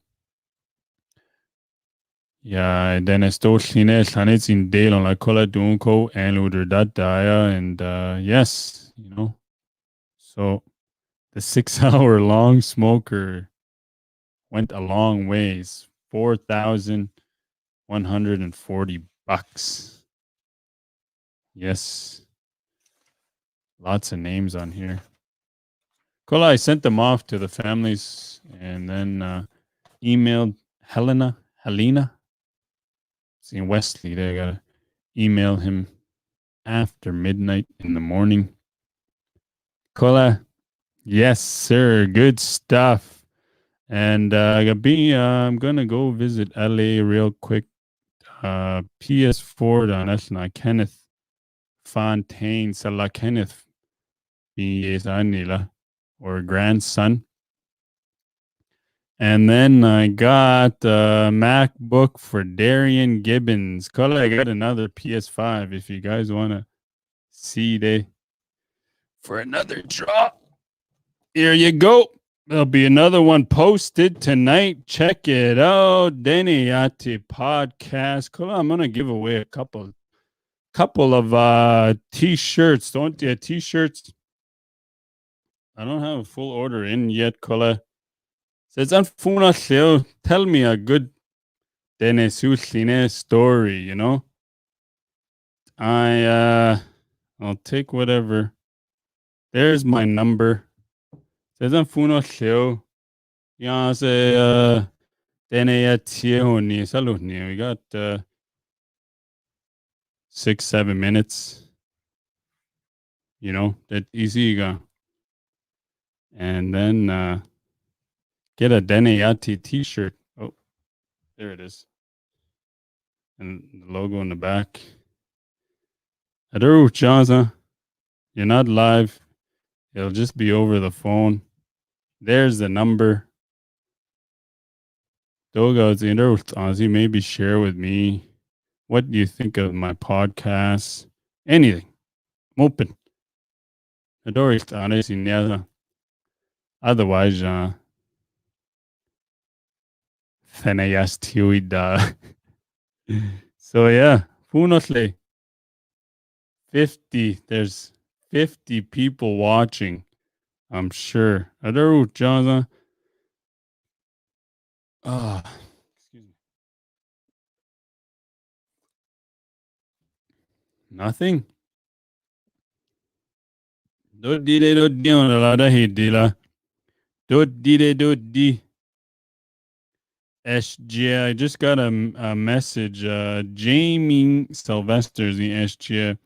yeah, then I stole Sine, Slanits in Dale on La Cola Dunko, and Luder that Daya, and yes, so the 6-hour long smoker went a long ways. $4,140. Yes. Lots of names on here. Kola, I sent them off to the families and then emailed Helena. It's in Wesley. They gotta email him after midnight in the morning. Kola, yes, sir. Good stuff. And I'm gonna go visit LA real quick. PS4 dan Kenneth Fontaine Salah Kenneth Nila or grandson. And then I got a MacBook for Darian Gibbons. I got another PS5 if you guys want to see they for another draw. Here you go. There'll be another one posted tonight. Check it out. Dene Yati podcast. I'm gonna give away a couple of t-shirts. Don't you t-shirts? I don't have a full order in yet, Kola. Says Anfuna, tell me a good Denesuline story, I'll take whatever. There's my number. Says Anfuna, yeah, say Dene Yati Salutni. We got 6-7 minutes. That easy go. And then get a Dene Yati t-shirt. Oh, there it is. And the logo in the back. Adaru Jaza. You're not live. It'll just be over the phone. There's the number. Doga, maybe share with me. What do you think of my podcast? Anything. I'm open. Otherwise, so yeah, Funosle. 50. There's 50 people watching. I'm sure. Adaru Jaza. Excuse me. Nothing. Do di. SG. I just got a message. Jamie Sylvester's the SG.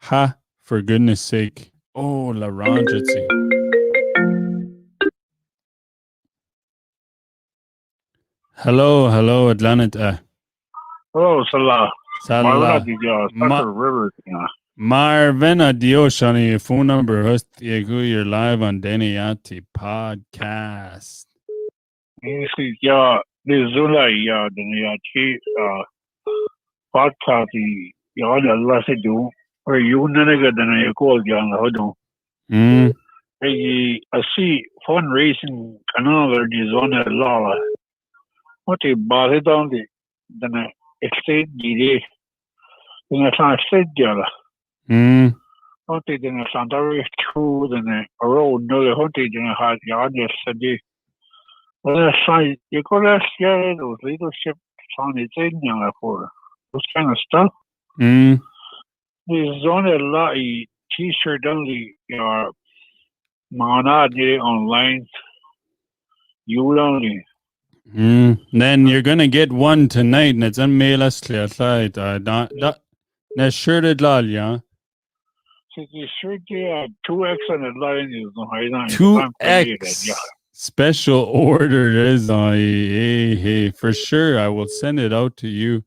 Ha, for goodness sake. Oh, La Ranjatsi. Hello, Atlanta. Hello, Salah. River. Marvin adios, Shani. Your phone number. You're live on Dene Yati podcast. Yeah, Denesuline Language podcast. Yeah, the do. Or you never than a call, John. I see fundraising canal is on a law. What a bother down the extent delay. In a translate, Jala. Hunted in a Sandari two than a road, no hunted in a hard yard yesterday. Well, that's fine. You go last year, those leadership on its in for those kind of stuff. There's only a lot of t-shirt only your mana day online. You only. Then you're gonna get one tonight, and it's on mail us clear side. That shirted lol, yeah. So the shirt there 2x on the line is no high line. 2x special order is hey, for sure. I will send it out to you.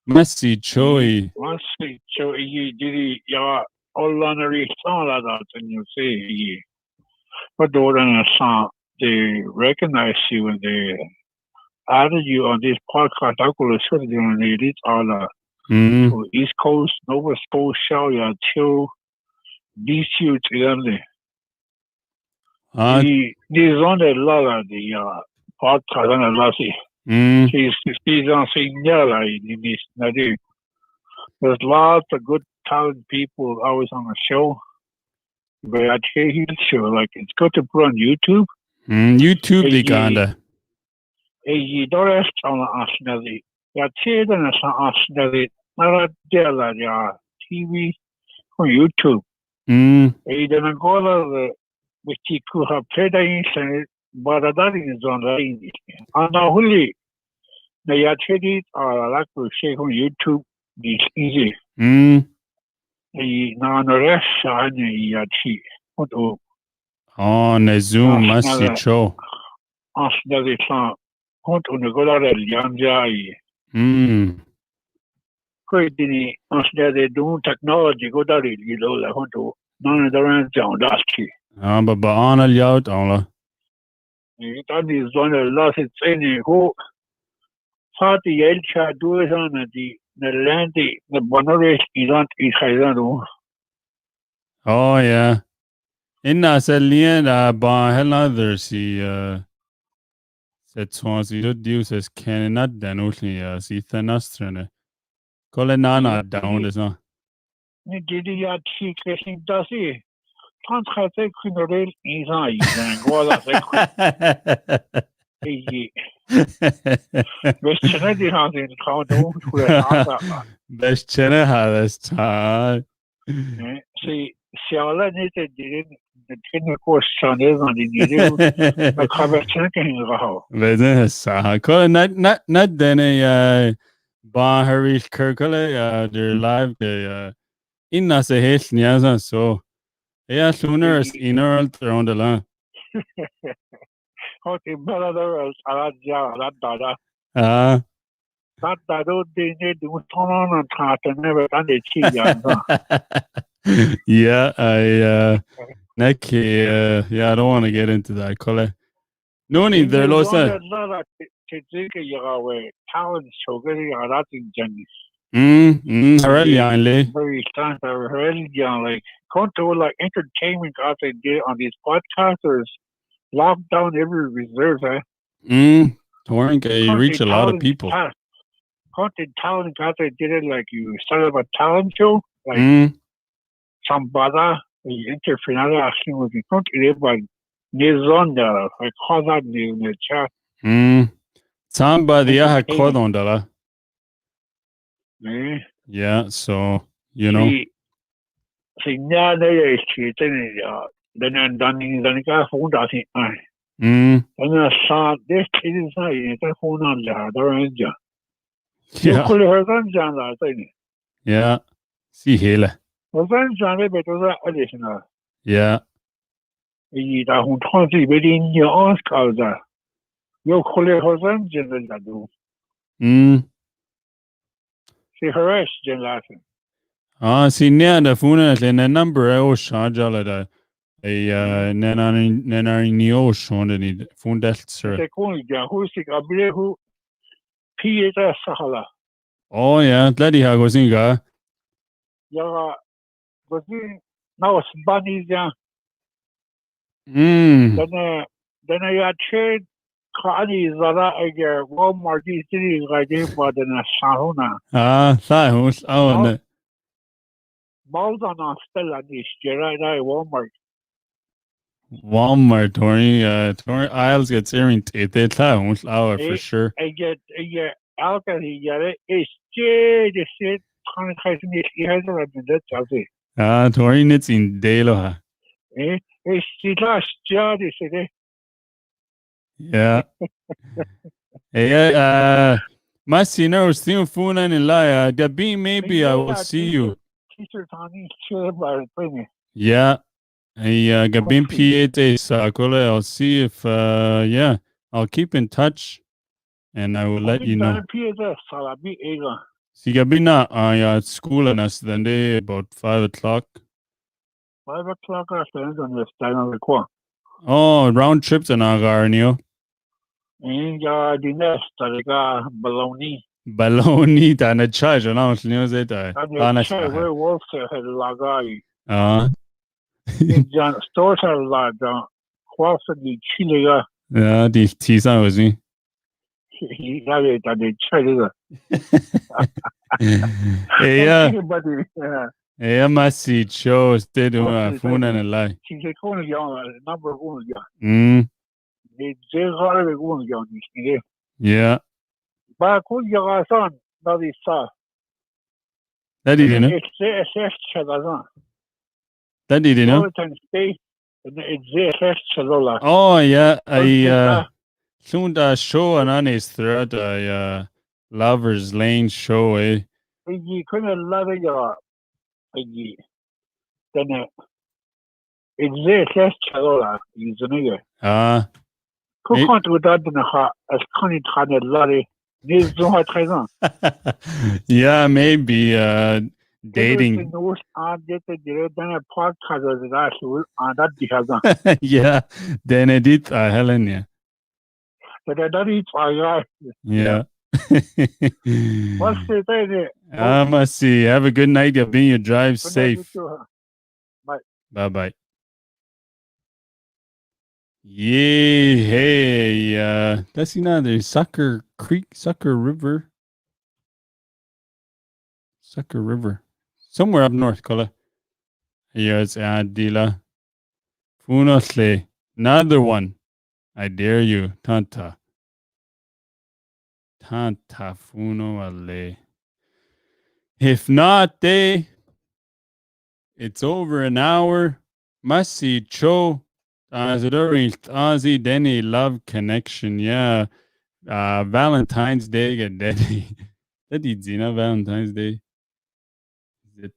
Messy Choi. Messy Choi, you did ya all on a reach all of that, and you say, but don't understand. They recognize you and they added you on this podcast. I could have said you they did all to East Coast, Nova Scotia, yeah, till these you together. There's only a lot of the podcast and a lot of she's on senior in this Nadu. There's lots of good talented people always on the show. But I tell you the show, like it's good to put on YouTube. YouTube the Ganda. You don't have to on the yeah, children are on not a TV on YouTube. You don't go to which you could have played in, but that is online. And now, really, they are treated or like to share on YouTube. It's easy. Now, the rest are the oh, the Zoom must be true. After the song, what on the good other young guy. Great, after they do technology, go down it, you know, like what to none of the rest down last year. But on a yacht, all that is one of the last things who party Elcha do it on the land, the Bonaris isn't is Haizano. Oh, yeah. In Asalian, Bahela, there's the said Swansea, the deuce as Canada, then only see Thanastrana. Colinana down is not. Did you have secret? Does he? Can't have a criminal inside and go out of Best Kennedy has in count. Best Chena has time. See, Shalla needed the tin question is on the a cover checking. Not then a Baharish Kirkle, they're live, they in us a haste Niaza, so yeah, sooner as inner around the line. Okay, brother, that don't they need to turn on and talk and never done the cheat. Yeah, I don't want to get into that color. No need there, Losa. Talent so good, that in Jenny. Very stand already young, like control like entertainment as they did on these podcasters. Lock down every reserve, Touring, you reach a lot of people. Content talent as they did it like you started a talent show, like some bada, the interfinale asking with the country, but Nizonda, I call that in the chat. Somebody I had called on that. Yeah, so you know. See, now they is cheating. Then I'm done in the guy phone. I think, and I saw this kid inside the phone on the ranger. You could have done that thing. Yeah, see here. Well, then, Johnny, but was additional. Yeah. You don't want to be in your Oscar. You could have done that. See, harass Jen laughing. See, near the phone and the number I was charged all of that. Nenari Neo shown the phone desk, sir. Oh, yeah, Lady Hagozinga. Yeah, but now it's bunnies, yeah. Then I got trade. Kani Zara again, Walmart City, like but in a Sahuna. Sahus, oh, balls on still on this year right now Walmart, Tori. Tori Isles gets airing they hour for sure. I get alcohol it's the shit kind of has me has Ah, Tori nits in Dalo. It's the last job is it Yeah. Hey, my senior was still fooling and lie. Gabi, maybe I will see you. Teacher Tony sure about it. Yeah. Hey, Gabin P8 I'll see if yeah, I'll keep in touch and I will let you know. See Gabina at school and us then day about 5 o'clock. 5 o'clock after the time of the clock. Oh, round trips and Agarnio. And the nest baloney. Baloney and a charge and I was news it. Where wolves had lagai. Stores are large. Quasi the Chile. Yeah, the Tisa was me. He got it at the Chile. Hey, I must see shows. They do a phone and a lie. She's a corner number one. Yeah. But could your son, that is so. That did you know? That did you know? Oh yeah, I soon the show and on his thread Lovers Lane show, eh? You couldn't love your then it's using it. Who can't do that in a heart as Connie Tana Larry? Yeah, maybe dating. Yeah, then I did Helen, yeah. But I don't eat my yeah. What's the thing? I must see. Have a good night. You're being your drive safe. Bye. Bye. Yay, hey, let's see now. There's Sucker Creek, Sucker River. Somewhere up north, Kola. Yeah, it's Adila. Funosle. Another one. I dare you. Tanta Funo Ale. If not, it's over an hour. Masi Cho. As it arranged, Ozzy Dene Love Connection. Yeah. Valentine's Day get Daddy. Daddy Zina Valentine's Day. Is it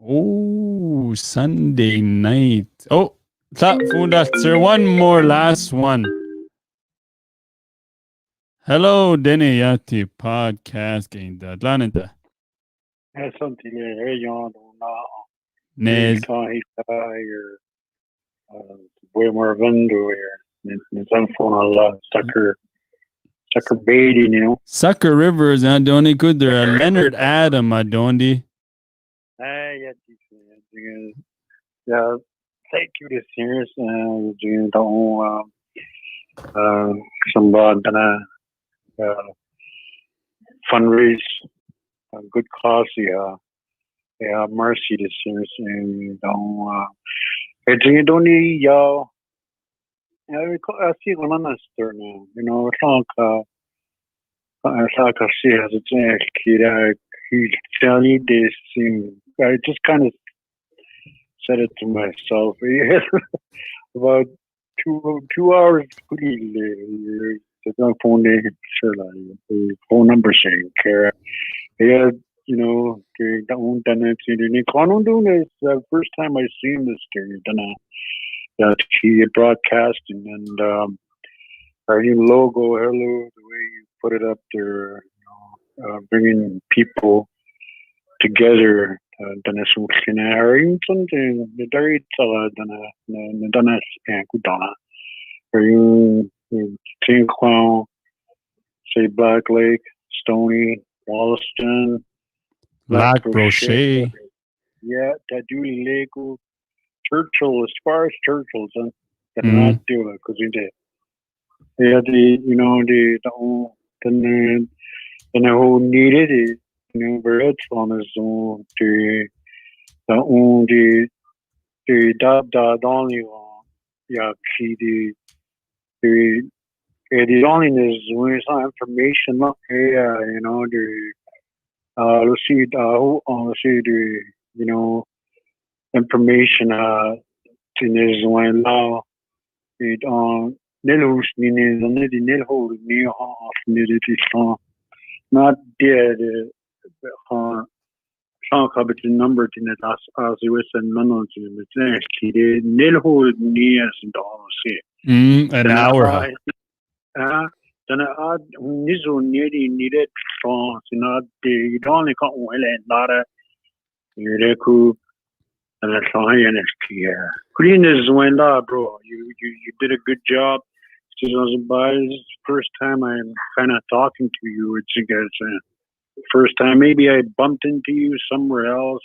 oh, Sunday night. Oh, sir, one more last one. Hello, Dene Yati podcast game da Atlanta. Nez Marvin or Sucker baiting, you know. Sucker Rivers and only good there. Leonard Adam Adondi. Yeah, thank you this year. Some fundraise good cause, yeah, mercy this year. And don't y'all. I see one on there now. You know, it's like I see as it's he telling this thing. I just kind of said it to myself. About 2 hours the phone the phone number saying care. Yeah, you know, the first time I seen this that he broadcasting and our new logo, hello, the way you put it up there, you know, bringing people together. Denesuline Harrington, the very Dana Kudana. Are you Tinquan, say Black Lake, Stony, Wollaston, Lac Brochet. Yeah, Taduli Lake, Churchill, as far as Churchill's, that not do it because we did. Yeah, the whole needed it. Number on the zone de on de da dans les yeah qui de the only is when some information not you know the let's see let's see the you know information in is when now it nilhus ni the nilho ni off ni the not dead but the number in it as it was a none in the next the nilho ni as and all see an hour then nizo needed France not the only got well and Lara Yureku and that's all NXT. Clean is when bro. You did a good job. This is the first time I'm kind of talking to you. It's first time. Maybe I bumped into you somewhere else.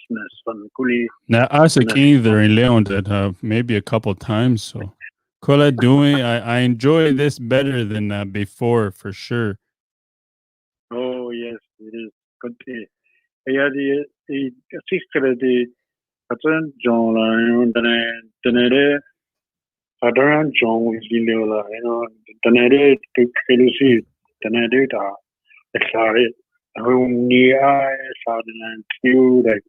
Now, us either in Leon that maybe a couple times. So, Kola doing. I enjoy this better than before for sure. Oh yes, it is. Good. Yeah, the secret Katsan John Dene Sadaran John with Viliola, you know, Dene to Felusi, Dene data, sorry, whom near and you like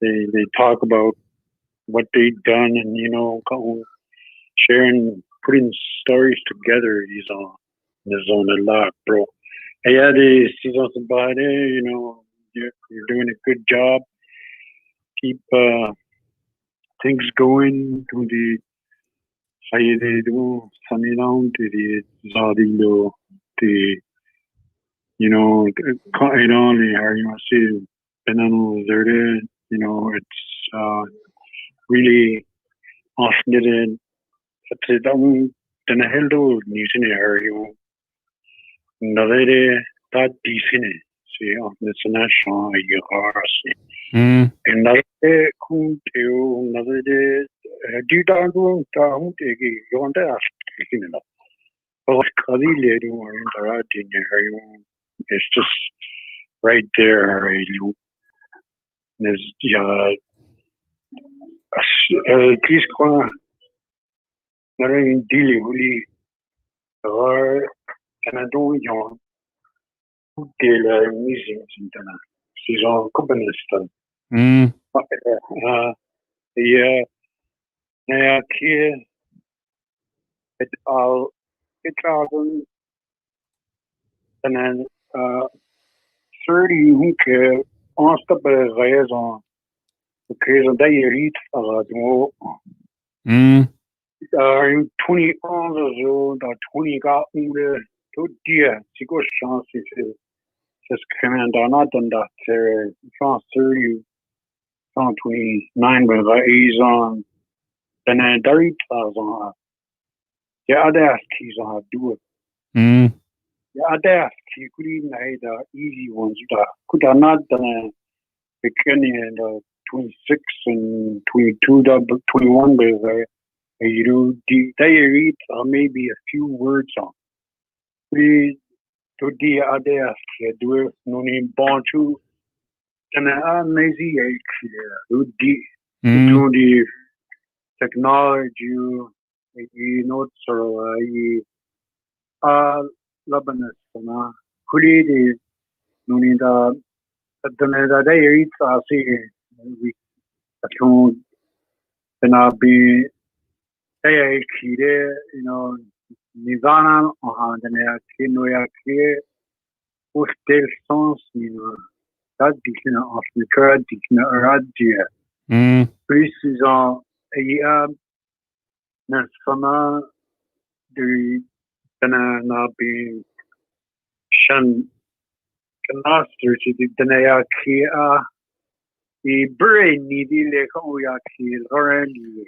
they talk about what they've done and you know sharing putting stories together is on a lot, bro. Yeah, the seasons about it, you know, you're doing a good job. Keep things going to the do sunny down to the Zadilo, the you know, you know, the you see Benano Zerde, you know, it's really often it's a down then a hello news in the area. Another that decent. See, on the national you are Mm. another cool to another day. Do you down to you want to ask? But Kali lady or interacting it's just right there. There's please go in dealing or can I do your deal meetings in the season company stuff. Mm. Yeah, yeah, here it's all and then 30 who care on stop raison occasion that you read Mm. 20 ans or 20 got to dear she goes chance is just command on not done that France 30 France 29 but is on then Dari on yeah other keys on do it Mm. yeah other you could even the easy ones that could have not done beginning and 26 and 22 21 but you know they read maybe a few words on we to the other do it no name born to and amazing to the technology you know so Lebanese created no need the they read see we to be they you know Nizana the Kinoya hostel sens that dictionary of the current dictionary Mm. précisant Nasfama de Dana being Shan Canasters the Danaya Kia the brain needy like Oyaki Lorelli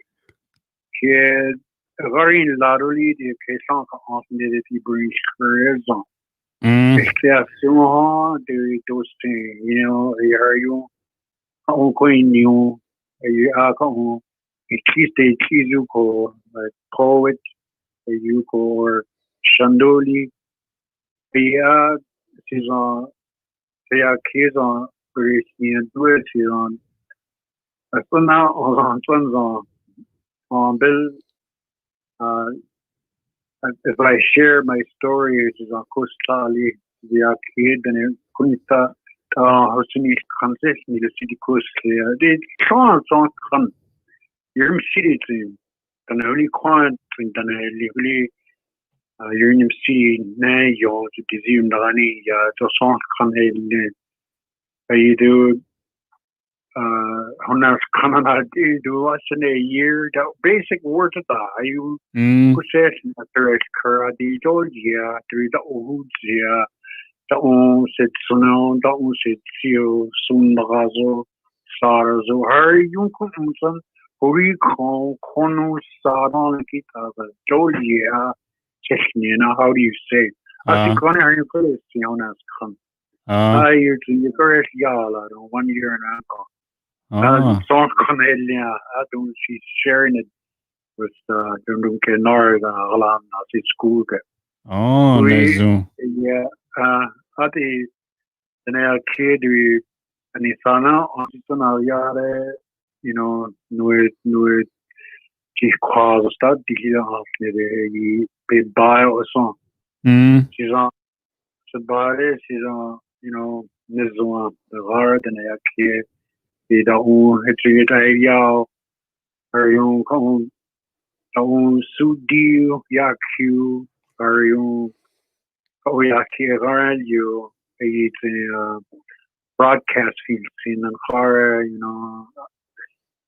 Kid very largely the question of the British raison. Mm. Explication de those things, you know, you on coin you are existe Chizuko, like poet, Yuko or Shandoli, the season ya kids on Christian duty on I put now on Bill if I share my stories is on Kostali the kid and it kunta hosini kanses ni the city coast they try on you're city to the only client in the really you're in city na yo to disease ndani ya to son kan I do Honas Canada do us in a year that basic word to you possession after it curadi Georgia through the old the on said sono the on said seal soon razo sarazo her yung kumsan hori ko kono sadan kita Georgia Chechnya how do you say I think on her you could see on as come you're correct yala 1 year and a half Song Cornelia, she's sharing it with Dundun Kenor, Alan, at school. Oh, Nezu. Yeah, at the kid, we and it's on Yare, you know, no, she's called start to hear after the big bio or song. She's on, she's on, you know, Nezu, the hard and a kid. Da het ideaal yung sudi yaku yung yaki radio it's broadcast field in Ankara you know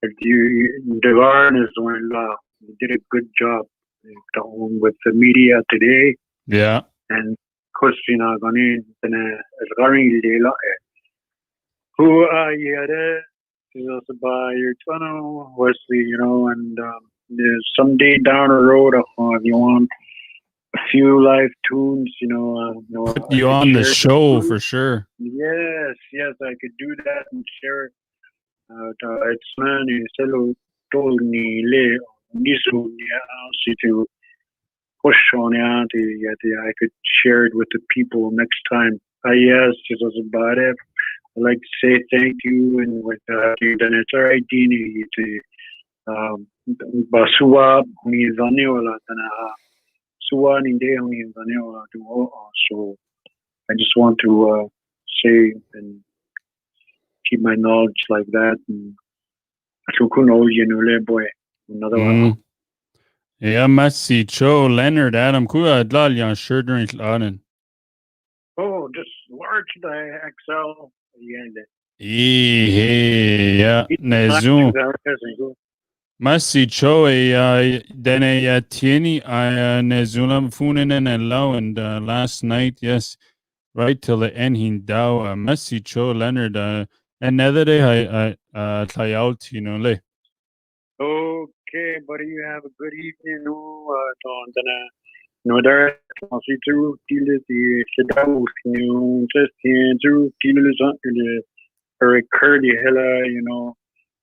the garden is when you did a good job with the media today and Christina Ganin and Garin Lela who is by your tunnel, Wesley, you know, and someday down the road, if you want a few live tunes, you know, put you on the show for sure. Yes, I could do that and share. It's man, hello, told me, nisu, to push on I could share it with the people next time. Yes, this was about it. I'd like to say thank you and with you've done it alright, Dene Yati. Basua ni zaniola tana Sua ni de ni zaniola to so I just want to say and keep my knowledge like that and Sukuno Yenule boy. Another one. Yeah, Messi, Cho, Leonard, Adam, Kua, Dlalyan, Shurdrin, Laden. Oh, just large the XL. Yeah, Nezu. Messi, Cho, Dene Yati, Nezulam Funen and Low, and last night, yes, right till the end, he dow, Messi, Cho, Leonard, another day, I try out, you know, le. Okay, buddy, you have a good evening. No, there are two dealers, the Shadows, just two dealers, very curly hella, you know.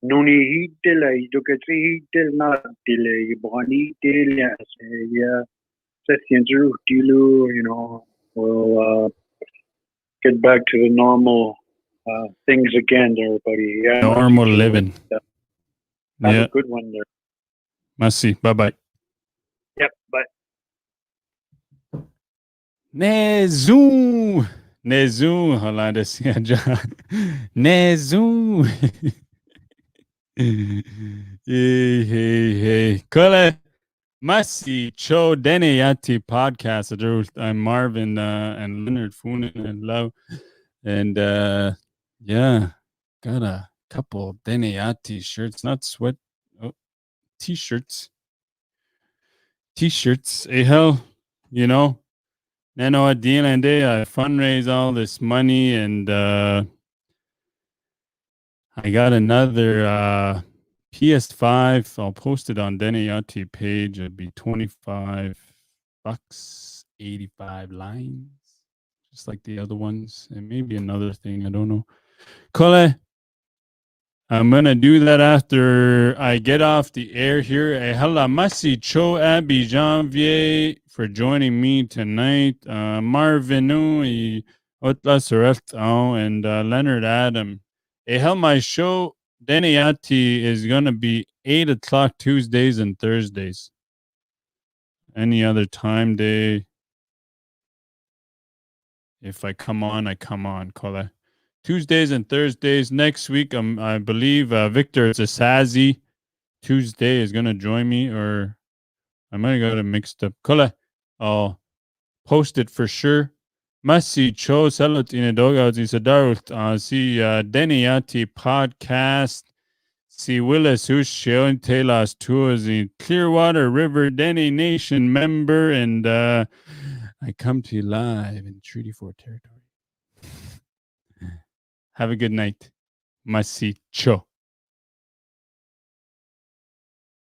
Nuni heat delay, you can see heat not delay, Bonnie delay, yeah, just two dealer, you know, we'll get back to the normal things again, everybody. Yeah, normal living. Have a good one there. Merci. Bye-bye. Yep, bye. Nezu, hala desiya John. Nezu. Hey. Kole, Merci, Cho, Dene Yati podcast. I'm Marvin and Leonard Funen and Love. And yeah, got a couple Dene Yati shirts, not sweat, t-shirts. Hey, hell, you know. Nano at the end of the day, I fundraise all this money and I got another PS5. I'll post it on Dene Yati page. It'd be $25, 85 lines, just like the other ones. And maybe another thing, I don't know. Kole, I'm going to do that after I get off the air here. Hala Masi Cho Abby Janvier for joining me tonight. Marvin, Otla Soreft and Leonard Adam. Hell, my show, Dene Yati, is going to be 8 o'clock Tuesdays and Thursdays. Any other time day, if I come on, I come on. Kola. Tuesdays and Thursdays. Next week, I believe Victor Zassazi Tuesday is going to join me, or I might have got it mixed up. Kola, I'll post it for sure. Masi Cho Salot in a dog out in Sadarut. See Dene Yati podcast. See Willis who's showing Taylor's tours in Clearwater River Dene Nation member, and I come to you live in Treaty 4 territory. Have a good night. Masi Cho.